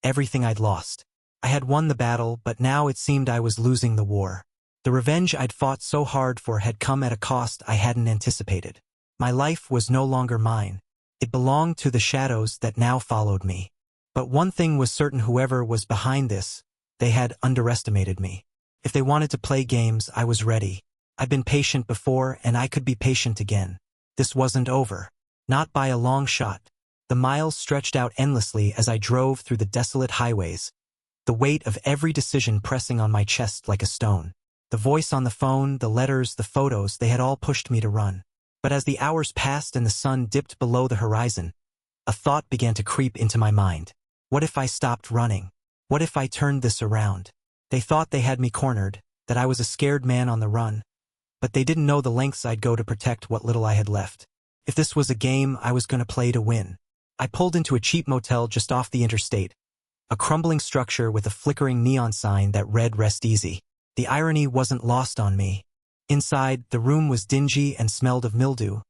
everything I'd lost. I had won the battle, but now it seemed I was losing the war. The revenge I'd fought so hard for had come at a cost I hadn't anticipated. My life was no longer mine. It belonged to the shadows that now followed me. But one thing was certain: whoever was behind this, they had underestimated me. If they wanted to play games, I was ready. I'd been patient before, and I could be patient again. This wasn't over. Not by a long shot. The miles stretched out endlessly as I drove through the desolate highways, the weight of every decision pressing on my chest like a stone. The voice on the phone, the letters, the photos, they had all pushed me to run. But as the hours passed and the sun dipped below the horizon, a thought began to creep into my mind. What if I stopped running? What if I turned this around? They thought they had me cornered, that I was a scared man on the run, but they didn't know the lengths I'd go to protect what little I had left. If this was a game, I was going to play to win. I pulled into a cheap motel just off the interstate, a crumbling structure with a flickering neon sign that read "Rest Easy." The irony wasn't lost on me. Inside, the room was dingy and smelled of mildew,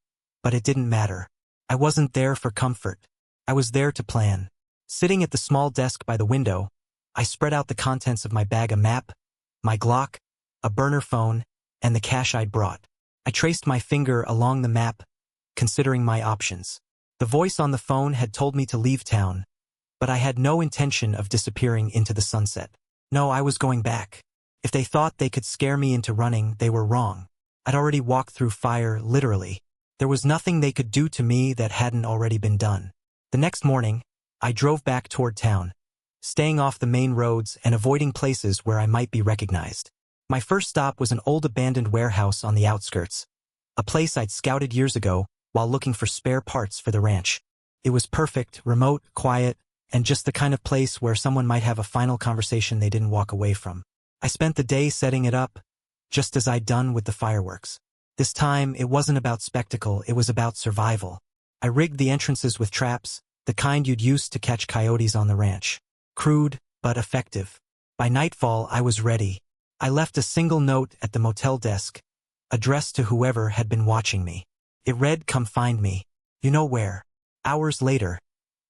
but it didn't matter. I wasn't there for comfort. I was there to plan. Sitting at the small desk by the window, I spread out the contents of my bag: a map, my Glock, a burner phone, and the cash I'd brought. I traced my finger along the map, considering my options. The voice on the phone had told me to leave town, but I had no intention of disappearing into the sunset. No, I was going back. If they thought they could scare me into running, they were wrong. I'd already walked through fire, literally. There was nothing they could do to me that hadn't already been done. The next morning, I drove back toward town, staying off the main roads and avoiding places where I might be recognized. My first stop was an old abandoned warehouse on the outskirts, a place I'd scouted years ago while looking for spare parts for the ranch. It was perfect, remote, quiet, and just the kind of place where someone might have a final conversation they didn't walk away from. I spent the day setting it up, just as I'd done with the fireworks. This time, it wasn't about spectacle, it was about survival. I rigged the entrances with traps, the kind you'd use to catch coyotes on the ranch. Crude, but effective. By nightfall, I was ready. I left a single note at the motel desk, addressed to whoever had been watching me. It read, "Come find me. You know where." Hours later,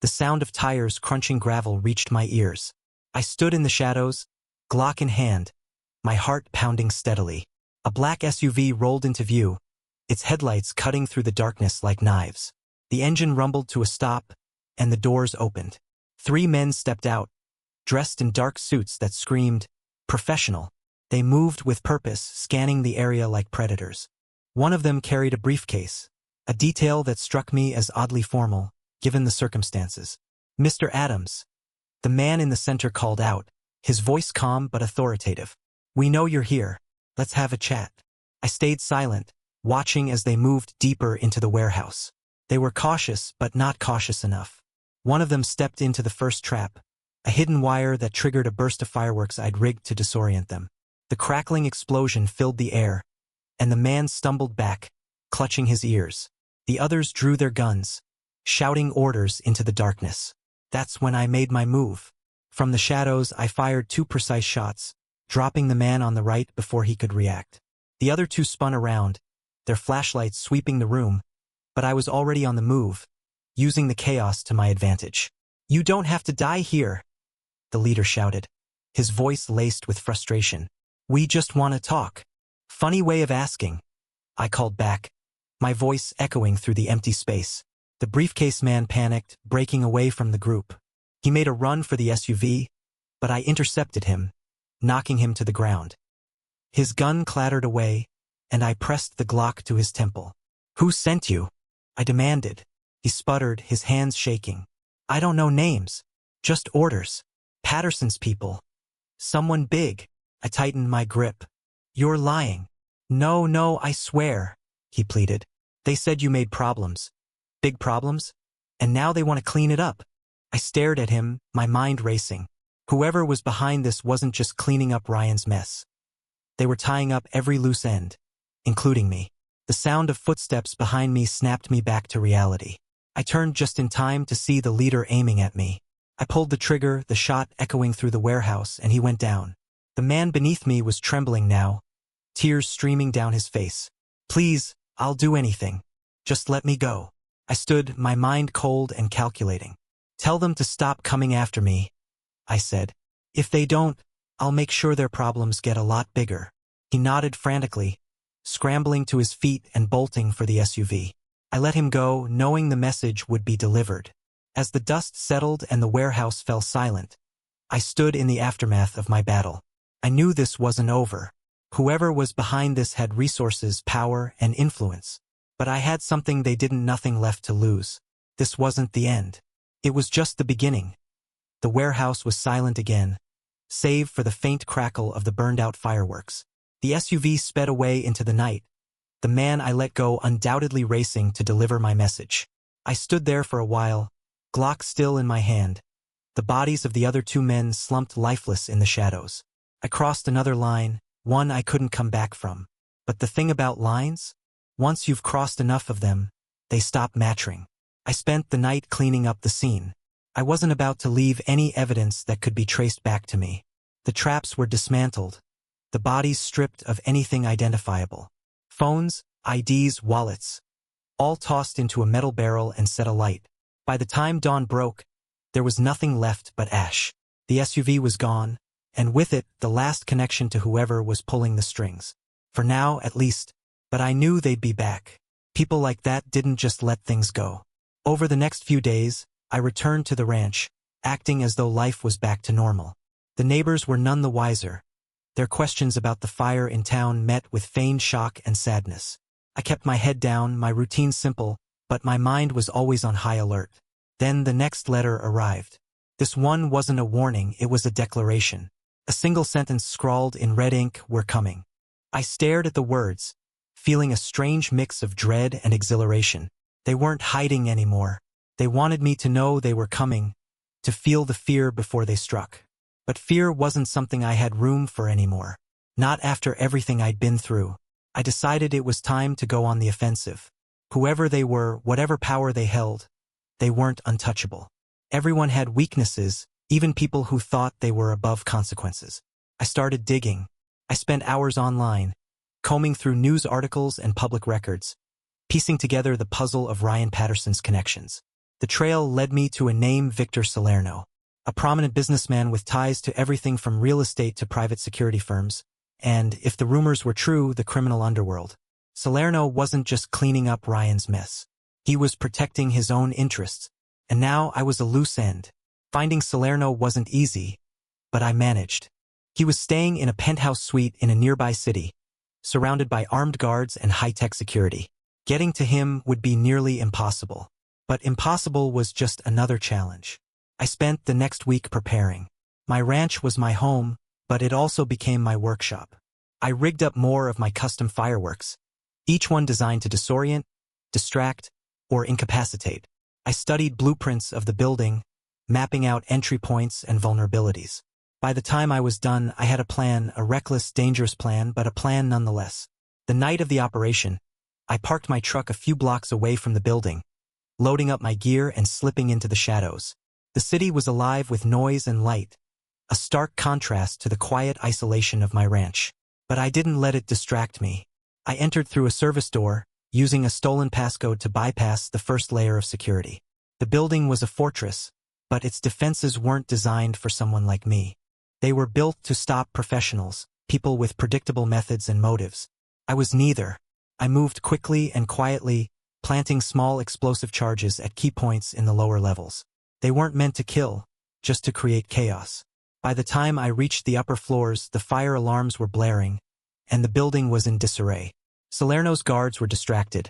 the sound of tires crunching gravel reached my ears. I stood in the shadows, Glock in hand, my heart pounding steadily. A black SUV rolled into view, its headlights cutting through the darkness like knives. The engine rumbled to a stop, and the doors opened. 3 men stepped out, dressed in dark suits that screamed, "Professional." They moved with purpose, scanning the area like predators. One of them carried a briefcase, a detail that struck me as oddly formal, given the circumstances. "Mr. Adams." The man in the center called out, his voice calm but authoritative. "We know you're here. Let's have a chat." I stayed silent, watching as they moved deeper into the warehouse. They were cautious, but not cautious enough. One of them stepped into the first trap, a hidden wire that triggered a burst of fireworks I'd rigged to disorient them. The crackling explosion filled the air, and the man stumbled back, clutching his ears. The others drew their guns, shouting orders into the darkness. That's when I made my move. From the shadows, I fired 2 precise shots, dropping the man on the right before he could react. The other 2 spun around, their flashlights sweeping the room, but I was already on the move, using the chaos to my advantage. "You don't have to die here," the leader shouted, his voice laced with frustration. "We just want to talk." "Funny way of asking," I called back, my voice echoing through the empty space. The briefcase man panicked, breaking away from the group. He made a run for the SUV, but I intercepted him, knocking him to the ground. His gun clattered away, and I pressed the Glock to his temple. "Who sent you?" I demanded. He sputtered, his hands shaking. "I don't know names. Just orders. Patterson's people. Someone big." I tightened my grip. "You're lying." No, I swear," he pleaded. "They said you made problems. Big problems? And now they want to clean it up." I stared at him, my mind racing. Whoever was behind this wasn't just cleaning up Ryan's mess. They were tying up every loose end, including me. The sound of footsteps behind me snapped me back to reality. I turned just in time to see the leader aiming at me. I pulled the trigger, the shot echoing through the warehouse, and he went down. The man beneath me was trembling now, tears streaming down his face. "Please, I'll do anything. Just let me go." I stood, my mind cold and calculating. "Tell them to stop coming after me," I said. "If they don't, I'll make sure their problems get a lot bigger." He nodded frantically, scrambling to his feet and bolting for the SUV. I let him go, knowing the message would be delivered. As the dust settled and the warehouse fell silent, I stood in the aftermath of my battle. I knew this wasn't over. Whoever was behind this had resources, power, and influence. But I had something they didn't, nothing left to lose. This wasn't the end. It was just the beginning. The warehouse was silent again, save for the faint crackle of the burned-out fireworks. The SUV sped away into the night, the man I let go undoubtedly racing to deliver my message. I stood there for a while, Glock still in my hand. The bodies of the other two men slumped lifeless in the shadows. I crossed another line, one I couldn't come back from. But the thing about lines? Once you've crossed enough of them, they stop mattering. I spent the night cleaning up the scene. I wasn't about to leave any evidence that could be traced back to me. The traps were dismantled, the bodies stripped of anything identifiable. Phones, IDs, wallets, all tossed into a metal barrel and set alight. By the time dawn broke, there was nothing left but ash. The SUV was gone, and with it, the last connection to whoever was pulling the strings. For now, at least. But I knew they'd be back. People like that didn't just let things go. Over the next few days, I returned to the ranch, acting as though life was back to normal. The neighbors were none the wiser. Their questions about the fire in town met with feigned shock and sadness. I kept my head down, my routine simple, but my mind was always on high alert. Then the next letter arrived. This one wasn't a warning, it was a declaration. A single sentence scrawled in red ink, "We're coming." I stared at the words, feeling a strange mix of dread and exhilaration. They weren't hiding anymore. They wanted me to know they were coming, to feel the fear before they struck. But fear wasn't something I had room for anymore. Not after everything I'd been through. I decided it was time to go on the offensive. Whoever they were, whatever power they held, they weren't untouchable. Everyone had weaknesses, even people who thought they were above consequences. I started digging. I spent hours online, combing through news articles and public records, piecing together the puzzle of Ryan Patterson's connections. The trail led me to a name, Victor Salerno, a prominent businessman with ties to everything from real estate to private security firms, and, if the rumors were true, the criminal underworld. Salerno wasn't just cleaning up Ryan's mess. He was protecting his own interests, and now I was a loose end. Finding Salerno wasn't easy, but I managed. He was staying in a penthouse suite in a nearby city, surrounded by armed guards and high-tech security. Getting to him would be nearly impossible. But impossible was just another challenge. I spent the next week preparing. My ranch was my home, but it also became my workshop. I rigged up more of my custom fireworks, each one designed to disorient, distract, or incapacitate. I studied blueprints of the building, mapping out entry points and vulnerabilities. By the time I was done, I had a plan, a reckless, dangerous plan, but a plan nonetheless. The night of the operation, I parked my truck a few blocks away from the building, loading up my gear and slipping into the shadows. The city was alive with noise and light, a stark contrast to the quiet isolation of my ranch. But I didn't let it distract me. I entered through a service door, using a stolen passcode to bypass the first layer of security. The building was a fortress, but its defenses weren't designed for someone like me. They were built to stop professionals, people with predictable methods and motives. I was neither. I moved quickly and quietly, planting small explosive charges at key points in the lower levels. They weren't meant to kill, just to create chaos. By the time I reached the upper floors, the fire alarms were blaring, and the building was in disarray. Salerno's guards were distracted,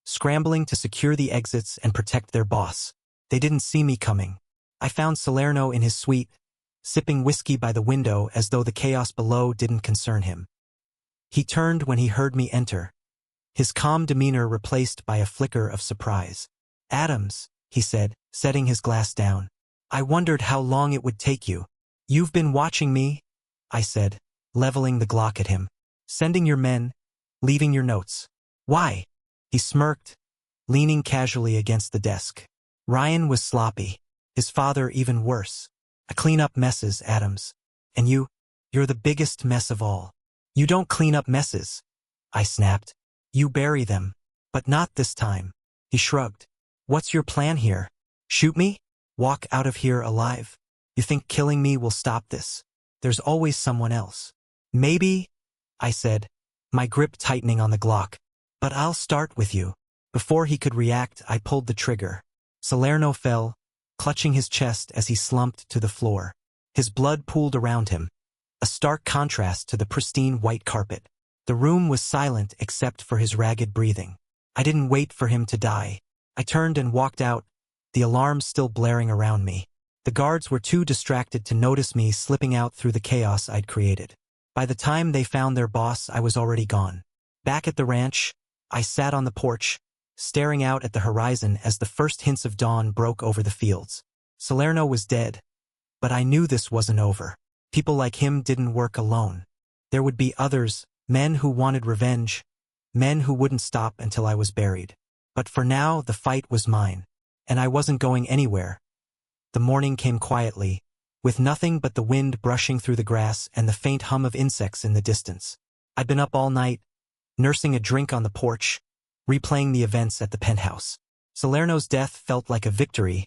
scrambling to secure the exits and protect their boss. They didn't see me coming. I found Salerno in his suite, sipping whiskey by the window as though the chaos below didn't concern him. He turned when he heard me enter, his calm demeanor replaced by a flicker of surprise. "Adams," he said, setting his glass down. "I wondered how long it would take you." "You've been watching me," I said, leveling the Glock at him. "Sending your men, leaving your notes. Why?" He smirked, leaning casually against the desk. "Ryan was sloppy. His father even worse. I clean up messes, Adams. And you're the biggest mess of all." "You don't clean up messes," I snapped. "You bury them. But not this time." He shrugged. "What's your plan here? Shoot me? Walk out of here alive? You think killing me will stop this? There's always someone else." "Maybe," I said, my grip tightening on the Glock. "But I'll start with you." Before he could react, I pulled the trigger. Salerno fell, clutching his chest as he slumped to the floor. His blood pooled around him, a stark contrast to the pristine white carpet. The room was silent except for his ragged breathing. I didn't wait for him to die. I turned and walked out, the alarms still blaring around me. The guards were too distracted to notice me slipping out through the chaos I'd created. By the time they found their boss, I was already gone. Back at the ranch, I sat on the porch, staring out at the horizon as the first hints of dawn broke over the fields. Salerno was dead, but I knew this wasn't over. People like him didn't work alone. There would be others, men who wanted revenge, men who wouldn't stop until I was buried. But for now, the fight was mine, and I wasn't going anywhere. The morning came quietly, with nothing but the wind brushing through the grass and the faint hum of insects in the distance. I'd been up all night, nursing a drink on the porch, replaying the events at the penthouse. Salerno's death felt like a victory,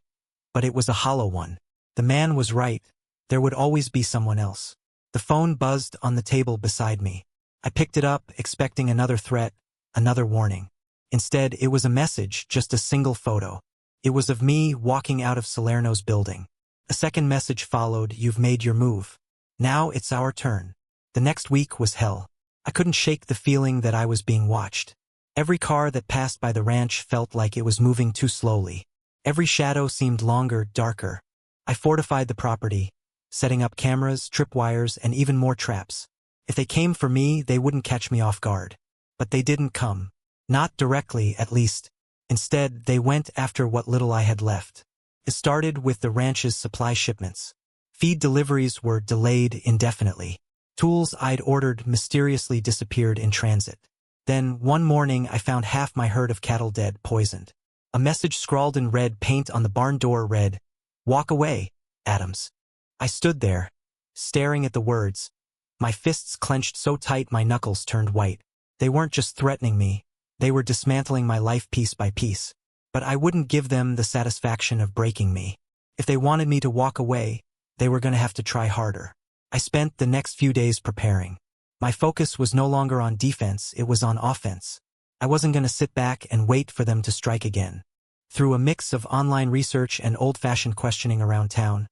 but it was a hollow one. The man was right. There would always be someone else. The phone buzzed on the table beside me. I picked it up, expecting another threat, another warning. Instead, it was a message, just a single photo. It was of me walking out of Salerno's building. A second message followed: "You've made your move. Now it's our turn." The next week was hell. I couldn't shake the feeling that I was being watched. Every car that passed by the ranch felt like it was moving too slowly. Every shadow seemed longer, darker. I fortified the property, setting up cameras, tripwires, and even more traps. If they came for me, they wouldn't catch me off guard. But they didn't come. Not directly, at least. Instead, they went after what little I had left. It started with the ranch's supply shipments. Feed deliveries were delayed indefinitely. Tools I'd ordered mysteriously disappeared in transit. Then, one morning, I found half my herd of cattle dead, poisoned. A message scrawled in red paint on the barn door read, "Walk away, Adams." I stood there, staring at the words, my fists clenched so tight my knuckles turned white. They weren't just threatening me, they were dismantling my life piece by piece. But I wouldn't give them the satisfaction of breaking me. If they wanted me to walk away, they were going to have to try harder. I spent the next few days preparing. My focus was no longer on defense, it was on offense. I wasn't going to sit back and wait for them to strike again. Through a mix of online research and old-fashioned questioning around town,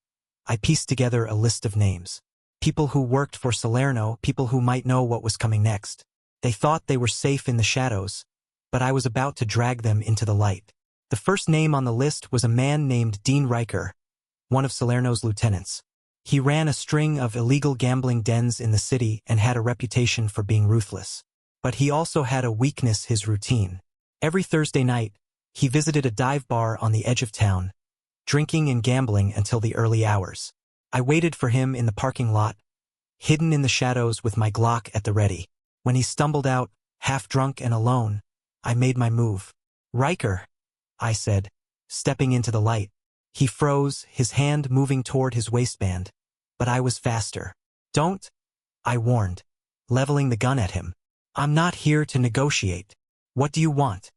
I pieced together a list of names. People who worked for Salerno, people who might know what was coming next. They thought they were safe in the shadows, but I was about to drag them into the light. The first name on the list was a man named Dean Riker, one of Salerno's lieutenants. He ran a string of illegal gambling dens in the city and had a reputation for being ruthless. But he also had a weakness: his routine. Every Thursday night, he visited a dive bar on the edge of town, drinking and gambling until the early hours. I waited for him in the parking lot, hidden in the shadows with my Glock at the ready. When he stumbled out, half drunk and alone, I made my move. "Riker," I said, stepping into the light. He froze, his hand moving toward his waistband, but I was faster. "Don't," I warned, leveling the gun at him. "I'm not here to negotiate. What do you want?"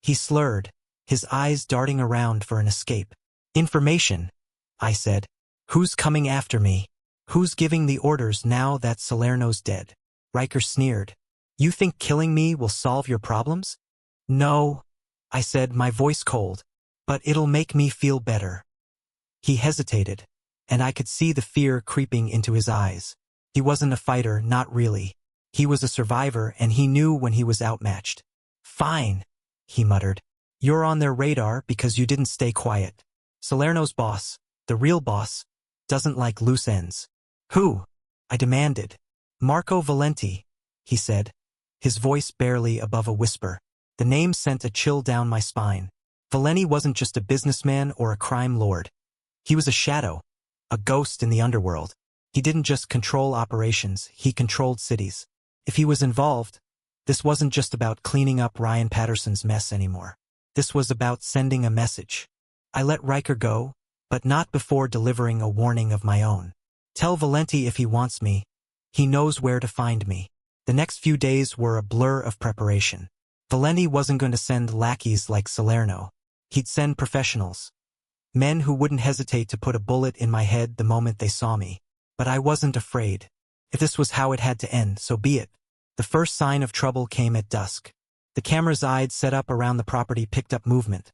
He slurred, his eyes darting around for an escape. "Information," I said. Who's coming after me? Who's giving the orders now that Salerno's dead? Riker sneered. You think killing me will solve your problems? No, I said, my voice cold, but it'll make me feel better. He hesitated, and I could see the fear creeping into his eyes. He wasn't a fighter, not really. He was a survivor, and he knew when he was outmatched. Fine, he muttered. You're on their radar because you didn't stay quiet. Salerno's boss, the real boss, doesn't like loose ends. Who? I demanded. Marco Valenti, he said, his voice barely above a whisper. The name sent a chill down my spine. Valenti wasn't just a businessman or a crime lord. He was a shadow, a ghost in the underworld. He didn't just control operations, he controlled cities. If he was involved, this wasn't just about cleaning up Ryan Patterson's mess anymore. This was about sending a message. I let Riker go, but not before delivering a warning of my own. Tell Valenti if he wants me. He knows where to find me. The next few days were a blur of preparation. Valenti wasn't going to send lackeys like Salerno. He'd send professionals. Men who wouldn't hesitate to put a bullet in my head the moment they saw me. But I wasn't afraid. If this was how it had to end, so be it. The first sign of trouble came at dusk. The cameras I'd set up around the property picked up movement.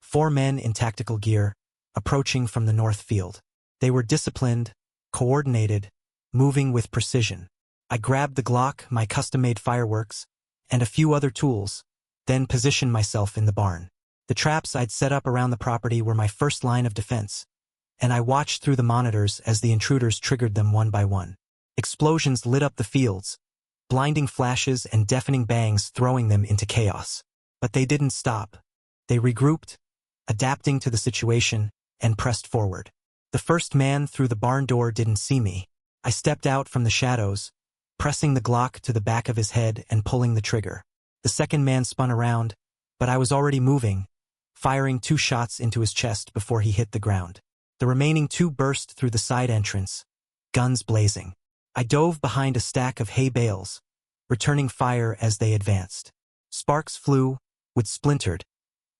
4 men in tactical gear, approaching from the north field. They were disciplined, coordinated, moving with precision. I grabbed the Glock, my custom-made fireworks, and a few other tools, then positioned myself in the barn. The traps I'd set up around the property were my first line of defense, and I watched through the monitors as the intruders triggered them one by one. Explosions lit up the fields, blinding flashes and deafening bangs throwing them into chaos. But they didn't stop. They regrouped, adapting to the situation, and pressed forward. The first man through the barn door didn't see me. I stepped out from the shadows, pressing the Glock to the back of his head and pulling the trigger. The second man spun around, but I was already moving, firing 2 shots into his chest before he hit the ground. The remaining 2 burst through the side entrance, guns blazing. I dove behind a stack of hay bales, returning fire as they advanced. Sparks flew, wood splintered,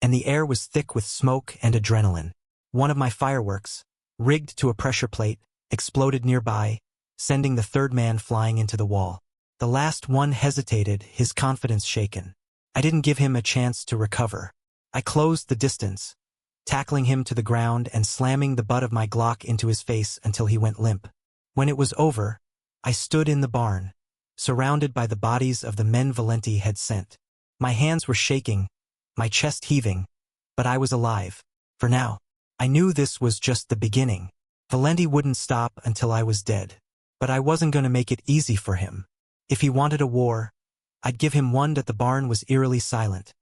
and the air was thick with smoke and adrenaline. One of my fireworks, rigged to a pressure plate, exploded nearby, sending the third man flying into the wall. The last one hesitated, his confidence shaken. I didn't give him a chance to recover. I closed the distance, tackling him to the ground and slamming the butt of my Glock into his face until he went limp. When it was over, I stood in the barn, surrounded by the bodies of the men Valenti had sent. My hands were shaking, my chest heaving, but I was alive. For now. I knew this was just the beginning. Valenti wouldn't stop until I was dead. But I wasn't going to make it easy for him. If he wanted a war, I'd give him one. That the barn was eerily silent,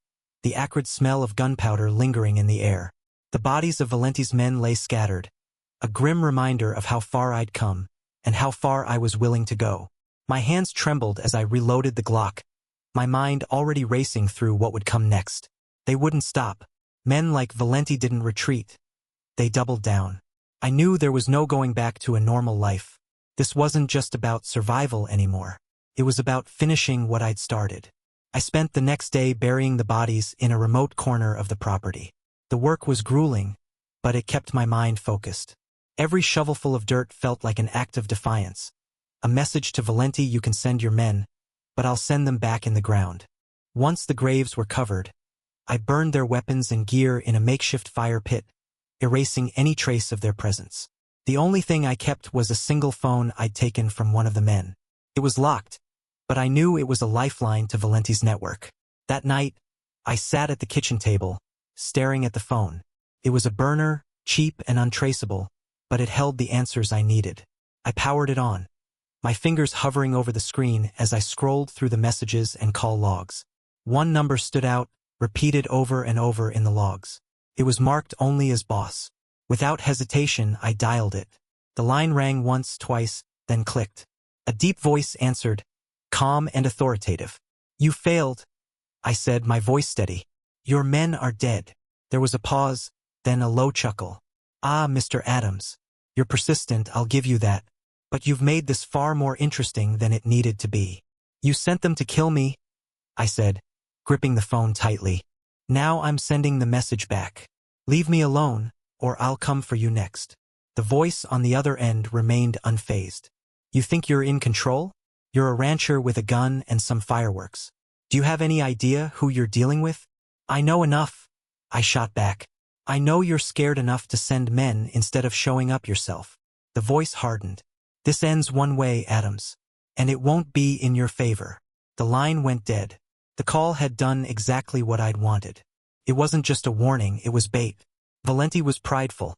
the acrid smell of gunpowder lingering in the air. The bodies of Valenti's men lay scattered, a grim reminder of how far I'd come, and how far I was willing to go. My hands trembled as I reloaded the Glock, my mind already racing through what would come next. They wouldn't stop. Men like Valenti didn't retreat. They doubled down. I knew there was no going back to a normal life. This wasn't just about survival anymore. It was about finishing what I'd started. I spent the next day burying the bodies in a remote corner of the property. The work was grueling, but it kept my mind focused. Every shovelful of dirt felt like an act of defiance. A message to Valenti: you can send your men, but I'll send them back in the ground. Once the graves were covered, I burned their weapons and gear in a makeshift fire pit, erasing any trace of their presence. The only thing I kept was a single phone I'd taken from one of the men. It was locked, but I knew it was a lifeline to Valenti's network. That night, I sat at the kitchen table, staring at the phone. It was a burner, cheap and untraceable, but it held the answers I needed. I powered it on, my fingers hovering over the screen as I scrolled through the messages and call logs. One number stood out, repeated over and over in the logs. It was marked only as boss. Without hesitation, I dialed it. The line rang once, twice, then clicked. A deep voice answered, calm and authoritative. You failed, I said, my voice steady. Your men are dead. There was a pause, then a low chuckle. Ah, Mr. Adams. You're persistent, I'll give you that. But you've made this far more interesting than it needed to be. You sent them to kill me, I said, gripping the phone tightly. Now I'm sending the message back. Leave me alone, or I'll come for you next. The voice on the other end remained unfazed. You think you're in control? You're a rancher with a gun and some fireworks. Do you have any idea who you're dealing with? I know enough, I shot back. I know you're scared enough to send men instead of showing up yourself. The voice hardened. This ends one way, Adams. And it won't be in your favor. The line went dead. The call had done exactly what I'd wanted. It wasn't just a warning, it was bait. Valenti was prideful.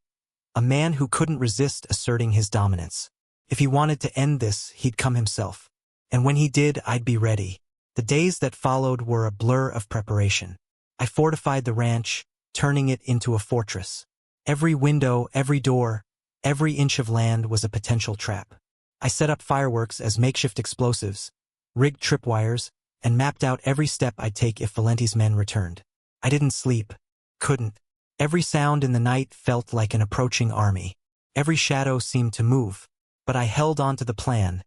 A man who couldn't resist asserting his dominance. If he wanted to end this, he'd come himself. And when he did, I'd be ready. The days that followed were a blur of preparation. I fortified the ranch, turning it into a fortress. Every window, every door, every inch of land was a potential trap. I set up fireworks as makeshift explosives, rigged tripwires, and mapped out every step I'd take if Valenti's men returned. I didn't sleep. Couldn't. Every sound in the night felt like an approaching army. Every shadow seemed to move. But I held on to the plan,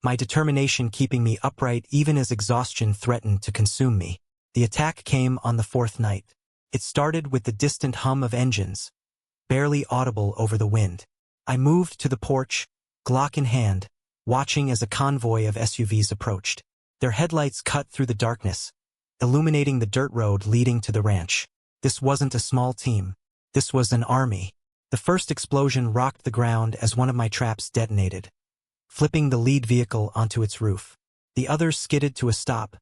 my determination keeping me upright even as exhaustion threatened to consume me. The attack came on the fourth night. It started with the distant hum of engines, barely audible over the wind. I moved to the porch, Glock in hand, watching as a convoy of SUVs approached. Their headlights cut through the darkness, illuminating the dirt road leading to the ranch. This wasn't a small team. This was an army. The first explosion rocked the ground as one of my traps detonated, flipping the lead vehicle onto its roof. The others skidded to a stop,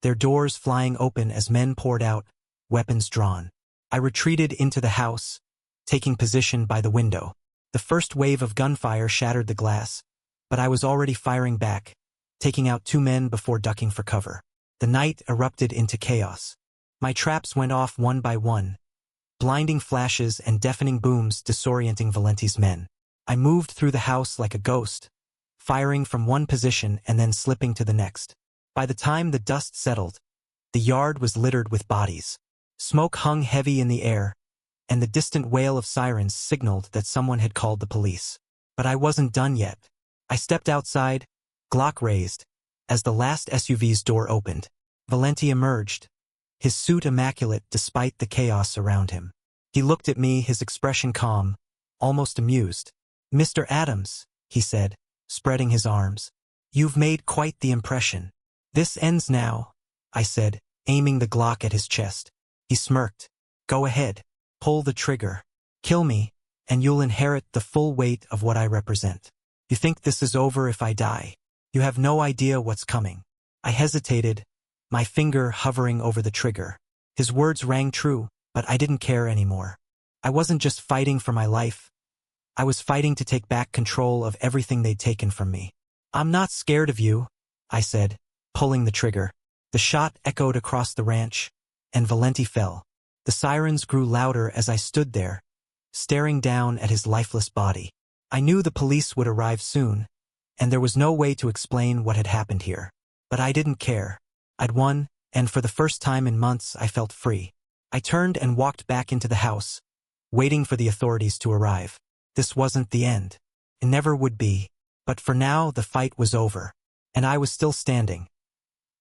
their doors flying open as men poured out, weapons drawn. I retreated into the house, taking position by the window. The first wave of gunfire shattered the glass, but I was already firing back, taking out 2 men before ducking for cover. The night erupted into chaos. My traps went off one by one, blinding flashes and deafening booms disorienting Valenti's men. I moved through the house like a ghost, firing from one position and then slipping to the next. By the time the dust settled, the yard was littered with bodies. Smoke hung heavy in the air, and the distant wail of sirens signaled that someone had called the police. But I wasn't done yet. I stepped outside, Glock raised, as the last SUV's door opened. Valenti emerged, his suit immaculate despite the chaos around him. He looked at me, his expression calm, almost amused. "Mr. Adams," he said, spreading his arms. "You've made quite the impression." "This ends now," I said, aiming the Glock at his chest. He smirked. "Go ahead. Pull the trigger. Kill me, and you'll inherit the full weight of what I represent. You think this is over if I die? You have no idea what's coming." I hesitated, my finger hovering over the trigger. His words rang true, but I didn't care anymore. I wasn't just fighting for my life. I was fighting to take back control of everything they'd taken from me. "I'm not scared of you," I said, pulling the trigger. The shot echoed across the ranch, and Valenti fell. The sirens grew louder as I stood there, staring down at his lifeless body. I knew the police would arrive soon, and there was no way to explain what had happened here. But I didn't care. I'd won, and for the first time in months I felt free. I turned and walked back into the house, waiting for the authorities to arrive. This wasn't the end. It never would be. But for now the fight was over, and I was still standing.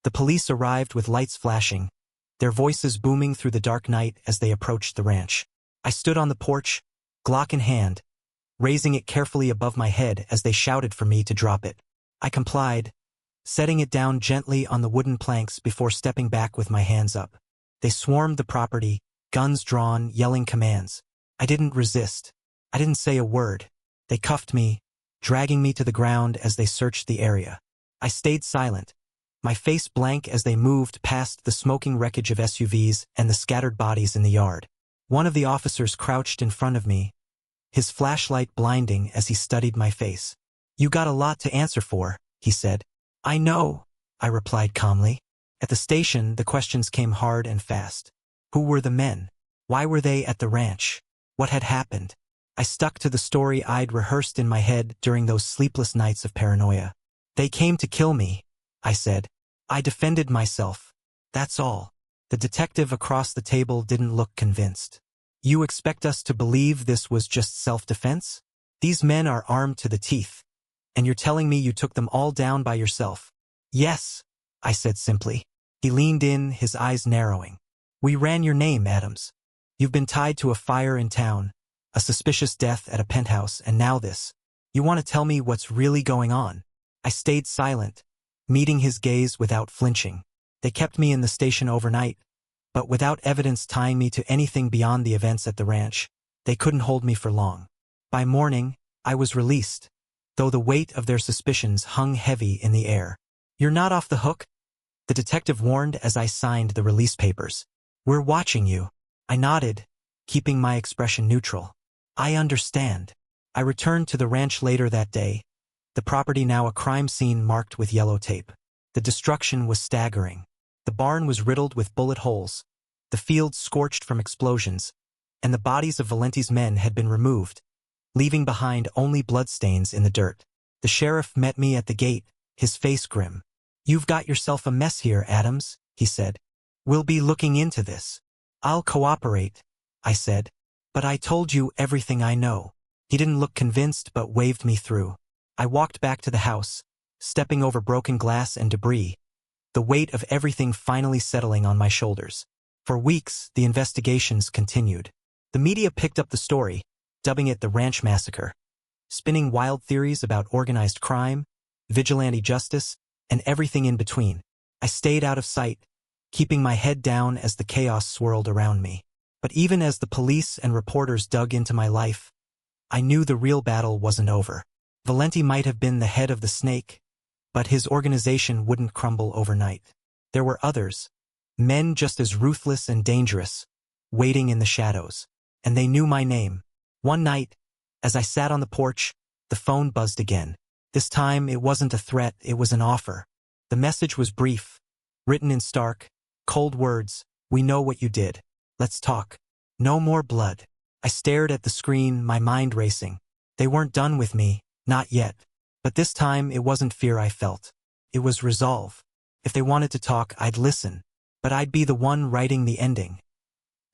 The police arrived with lights flashing, their voices booming through the dark night as they approached the ranch. I stood on the porch, Glock in hand, raising it carefully above my head as they shouted for me to drop it. I complied, setting it down gently on the wooden planks before stepping back with my hands up. They swarmed the property, guns drawn, yelling commands. I didn't resist. I didn't say a word. They cuffed me, dragging me to the ground as they searched the area. I stayed silent, my face blank as they moved past the smoking wreckage of SUVs and the scattered bodies in the yard. One of the officers crouched in front of me, his flashlight blinding as he studied my face. "You got a lot to answer for," he said. "I know," I replied calmly. At the station, the questions came hard and fast. Who were the men? Why were they at the ranch? What had happened? I stuck to the story I'd rehearsed in my head during those sleepless nights of paranoia. "They came to kill me," I said. "I defended myself. That's all." The detective across the table didn't look convinced. "You expect us to believe this was just self-defense? These men are armed to the teeth, and you're telling me you took them all down by yourself?" "Yes," I said simply. He leaned in, his eyes narrowing. "We ran your name, Adams. You've been tied to a fire in town, a suspicious death at a penthouse, and now this. You want to tell me what's really going on? I stayed silent, meeting his gaze without flinching. They kept me in the station overnight, but without evidence tying me to anything beyond the events at the ranch. They couldn't hold me for long. By morning, I was released, though the weight of their suspicions hung heavy in the air. You're not off the hook? The detective warned as I signed the release papers. We're watching you. I nodded, keeping my expression neutral. I understand. I returned to the ranch later that day, the property now a crime scene marked with yellow tape. The destruction was staggering. The barn was riddled with bullet holes, the fields scorched from explosions, and the bodies of Valenti's men had been removed, leaving behind only bloodstains in the dirt. The sheriff met me at the gate, his face grim. You've got yourself a mess here, Adams, he said. We'll be looking into this. I'll cooperate, I said. But I told you everything I know. He didn't look convinced but waved me through. I walked back to the house, stepping over broken glass and debris, the weight of everything finally settling on my shoulders. For weeks, the investigations continued. The media picked up the story, dubbing it the Ranch Massacre, spinning wild theories about organized crime, vigilante justice, and everything in between. I stayed out of sight, keeping my head down as the chaos swirled around me. But even as the police and reporters dug into my life, I knew the real battle wasn't over. Valenti might have been the head of the snake, but his organization wouldn't crumble overnight. There were others, men just as ruthless and dangerous, waiting in the shadows. And they knew my name. One night, as I sat on the porch, the phone buzzed again. This time it wasn't a threat, it was an offer. The message was brief, written in stark, cold words. We know what you did. Let's talk. No more blood. I stared at the screen, my mind racing. They weren't done with me, not yet. But this time it wasn't fear I felt. It was resolve. If they wanted to talk, I'd listen. But I'd be the one writing the ending.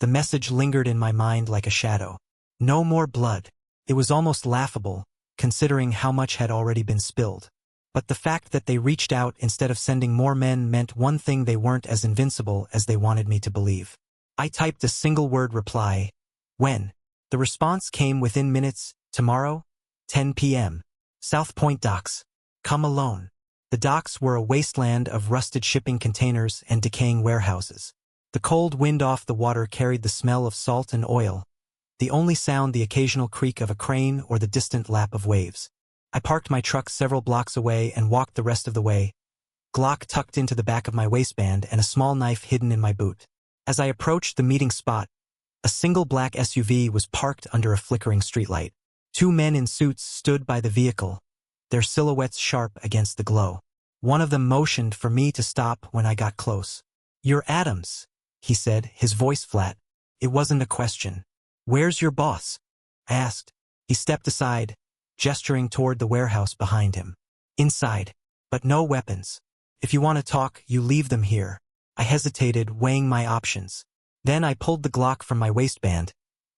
The message lingered in my mind like a shadow. No more blood. It was almost laughable, considering how much had already been spilled. But the fact that they reached out instead of sending more men meant one thing: they weren't as invincible as they wanted me to believe. I typed a single-word reply. When? The response came within minutes. Tomorrow, 10 p.m. South Point Docks. Come alone. The docks were a wasteland of rusted shipping containers and decaying warehouses. The cold wind off the water carried the smell of salt and oil, the only sound the occasional creak of a crane or the distant lap of waves. I parked my truck several blocks away and walked the rest of the way, Glock tucked into the back of my waistband and a small knife hidden in my boot. As I approached the meeting spot, a single black SUV was parked under a flickering streetlight. Two men in suits stood by the vehicle, their silhouettes sharp against the glow. One of them motioned for me to stop when I got close. "You're Adams," he said, his voice flat. It wasn't a question. "Where's your boss?" I asked. He stepped aside, gesturing toward the warehouse behind him. "Inside, but no weapons. If you want to talk, you leave them here." I hesitated, weighing my options. Then I pulled the Glock from my waistband,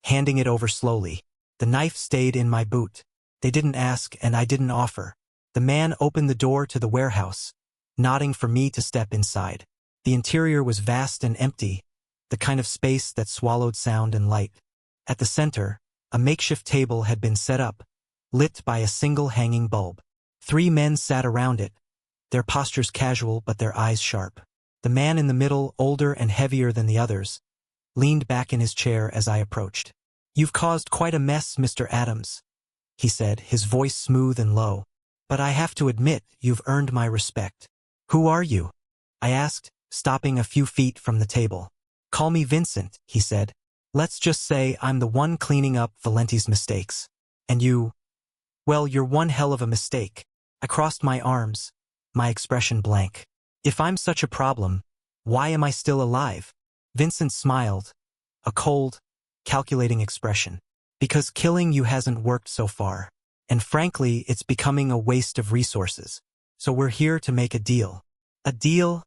handing it over slowly. The knife stayed in my boot. They didn't ask, and I didn't offer. The man opened the door to the warehouse, nodding for me to step inside. The interior was vast and empty, the kind of space that swallowed sound and light. At the center, a makeshift table had been set up, lit by a single hanging bulb. 3 men sat around it, their postures casual but their eyes sharp. The man in the middle, older and heavier than the others, leaned back in his chair as I approached. "You've caused quite a mess, Mr. Adams," he said, his voice smooth and low. "But I have to admit, you've earned my respect." "Who are you?" I asked, stopping a few feet from the table. "Call me Vincent," he said. "Let's just say I'm the one cleaning up Valenti's mistakes. And you, well, you're one hell of a mistake." I crossed my arms, my expression blank. If I'm such a problem, why am I still alive? Vincent smiled, a cold, calculating expression. "Because killing you hasn't worked so far. And frankly, it's becoming a waste of resources. So we're here to make a deal." "A deal?"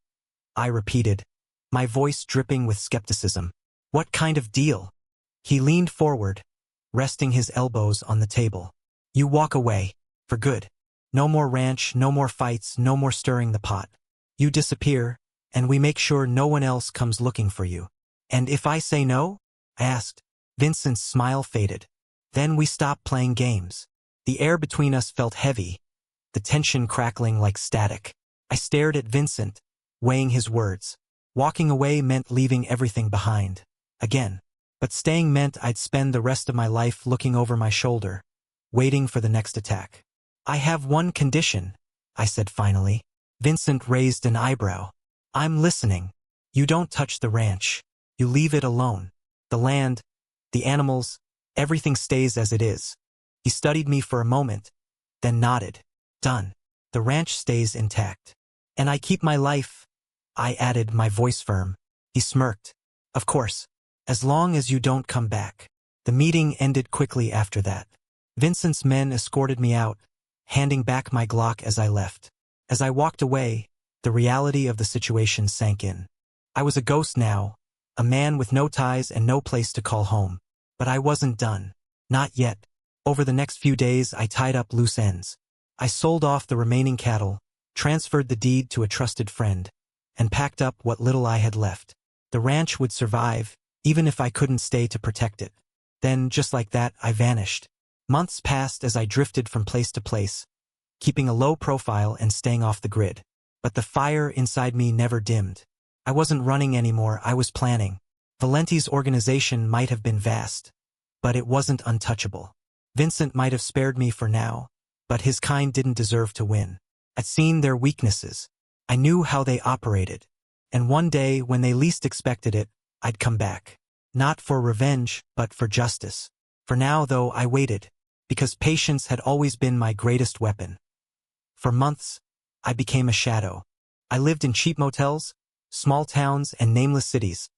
I repeated, my voice dripping with skepticism. "What kind of deal?" He leaned forward, resting his elbows on the table. "You walk away, for good. No more ranch, no more fights, no more stirring the pot. You disappear, and we make sure no one else comes looking for you." "And if I say no?" I asked. Vincent's smile faded. Then we stopped playing games. The air between us felt heavy, the tension crackling like static. I stared at Vincent, weighing his words. Walking away meant leaving everything behind. Again. But staying meant I'd spend the rest of my life looking over my shoulder, waiting for the next attack. I have one condition, I said finally. Vincent raised an eyebrow. I'm listening. You don't touch the ranch. You leave it alone. The land, the animals, everything stays as it is. He studied me for a moment, then nodded. Done. The ranch stays intact. And I keep my life, I added, my voice firm. He smirked. Of course. As long as you don't come back. The meeting ended quickly after that. Vincent's men escorted me out, handing back my Glock as I left. As I walked away, the reality of the situation sank in. I was a ghost now, a man with no ties and no place to call home. But I wasn't done. Not yet. Over the next few days, I tied up loose ends. I sold off the remaining cattle, transferred the deed to a trusted friend, and packed up what little I had left. The ranch would survive, even if I couldn't stay to protect it. Then, just like that, I vanished. Months passed as I drifted from place to place, keeping a low profile and staying off the grid. But the fire inside me never dimmed. I wasn't running anymore, I was planning. Valenti's organization might have been vast, but it wasn't untouchable. Vincent might have spared me for now, but his kind didn't deserve to win. I'd seen their weaknesses. I knew how they operated. And one day, when they least expected it, I'd come back. Not for revenge, but for justice. For now, though, I waited, because patience had always been my greatest weapon. For months, I became a shadow. I lived in cheap motels, small towns, and nameless cities,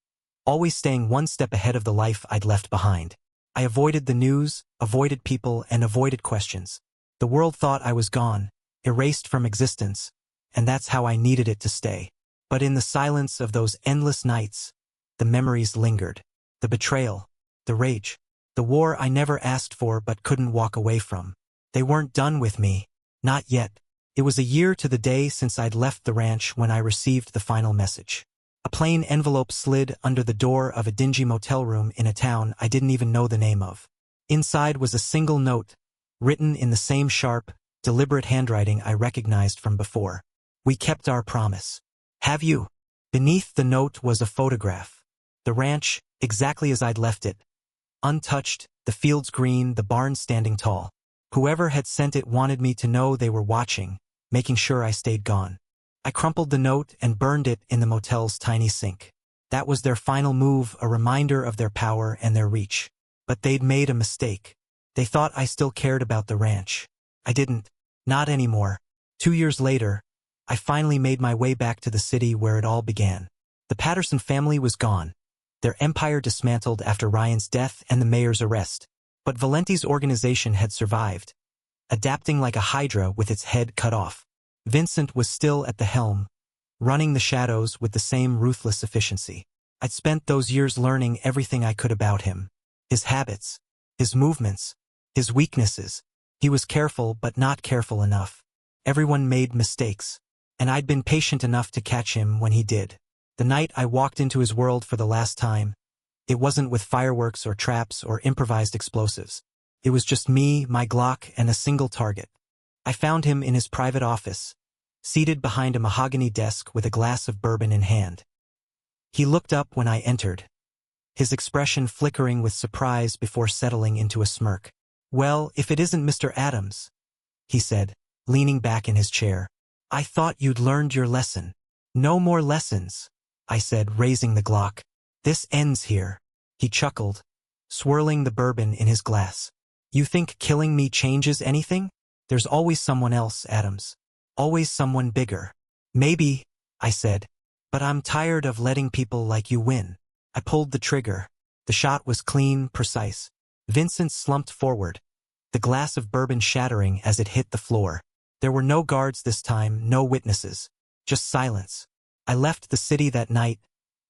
always staying one step ahead of the life I'd left behind. I avoided the news, avoided people, and avoided questions. The world thought I was gone, erased from existence, and that's how I needed it to stay. But in the silence of those endless nights, the memories lingered. The betrayal, the rage, the war I never asked for but couldn't walk away from. They weren't done with me. Not yet. It was a year to the day since I'd left the ranch when I received the final message. A plain envelope slid under the door of a dingy motel room in a town I didn't even know the name of. Inside was a single note, written in the same sharp, deliberate handwriting I recognized from before. We kept our promise. Have you? Beneath the note was a photograph. The ranch, exactly as I'd left it. Untouched, the fields green, the barn standing tall. Whoever had sent it wanted me to know they were watching, making sure I stayed gone. I crumpled the note and burned it in the motel's tiny sink. That was their final move, a reminder of their power and their reach. But they'd made a mistake. They thought I still cared about the ranch. I didn't. Not anymore. 2 years later, I finally made my way back to the city where it all began. The Patterson family was gone, their empire dismantled after Ryan's death and the mayor's arrest. But Valenti's organization had survived, adapting like a hydra with its head cut off. Vincent was still at the helm, running the shadows with the same ruthless efficiency. I'd spent those years learning everything I could about him. His habits, his movements, his weaknesses. He was careful but not careful enough. Everyone made mistakes, and I'd been patient enough to catch him when he did. The night I walked into his world for the last time, it wasn't with fireworks or traps or improvised explosives. It was just me, my Glock, and a single target. I found him in his private office, seated behind a mahogany desk with a glass of bourbon in hand. He looked up when I entered, his expression flickering with surprise before settling into a smirk. "Well, if it isn't Mr. Adams," he said, leaning back in his chair. "I thought you'd learned your lesson." "No more lessons," I said, raising the Glock. "This ends here." He chuckled, swirling the bourbon in his glass. "You think killing me changes anything? There's always someone else, Adams. Always someone bigger." "Maybe," I said, "but I'm tired of letting people like you win." I pulled the trigger. The shot was clean, precise. Vincent slumped forward, the glass of bourbon shattering as it hit the floor. There were no guards this time, no witnesses, just silence. I left the city that night,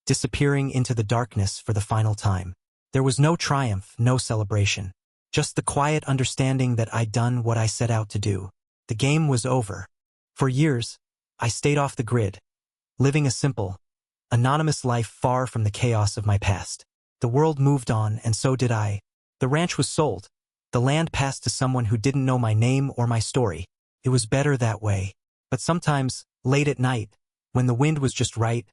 disappearing into the darkness for the final time. There was no triumph, no celebration. Just the quiet understanding that I'd done what I set out to do. The game was over. For years, I stayed off the grid, living a simple, anonymous life far from the chaos of my past. The world moved on, and so did I. The ranch was sold, The land passed to someone who didn't know my name or my story. It was better that way. But sometimes, late at night, when the wind was just right,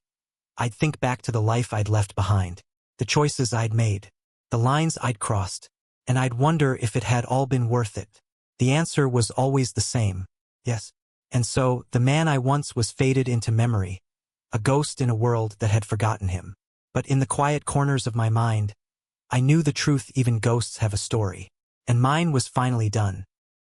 I'd think back to the life I'd left behind, the choices I'd made, the lines I'd crossed, and I'd wonder if it had all been worth it. The answer was always the same, yes. And so, the man I once was faded into memory, a ghost in a world that had forgotten him. But in the quiet corners of my mind, I knew the truth: even ghosts have a story. And mine was finally done.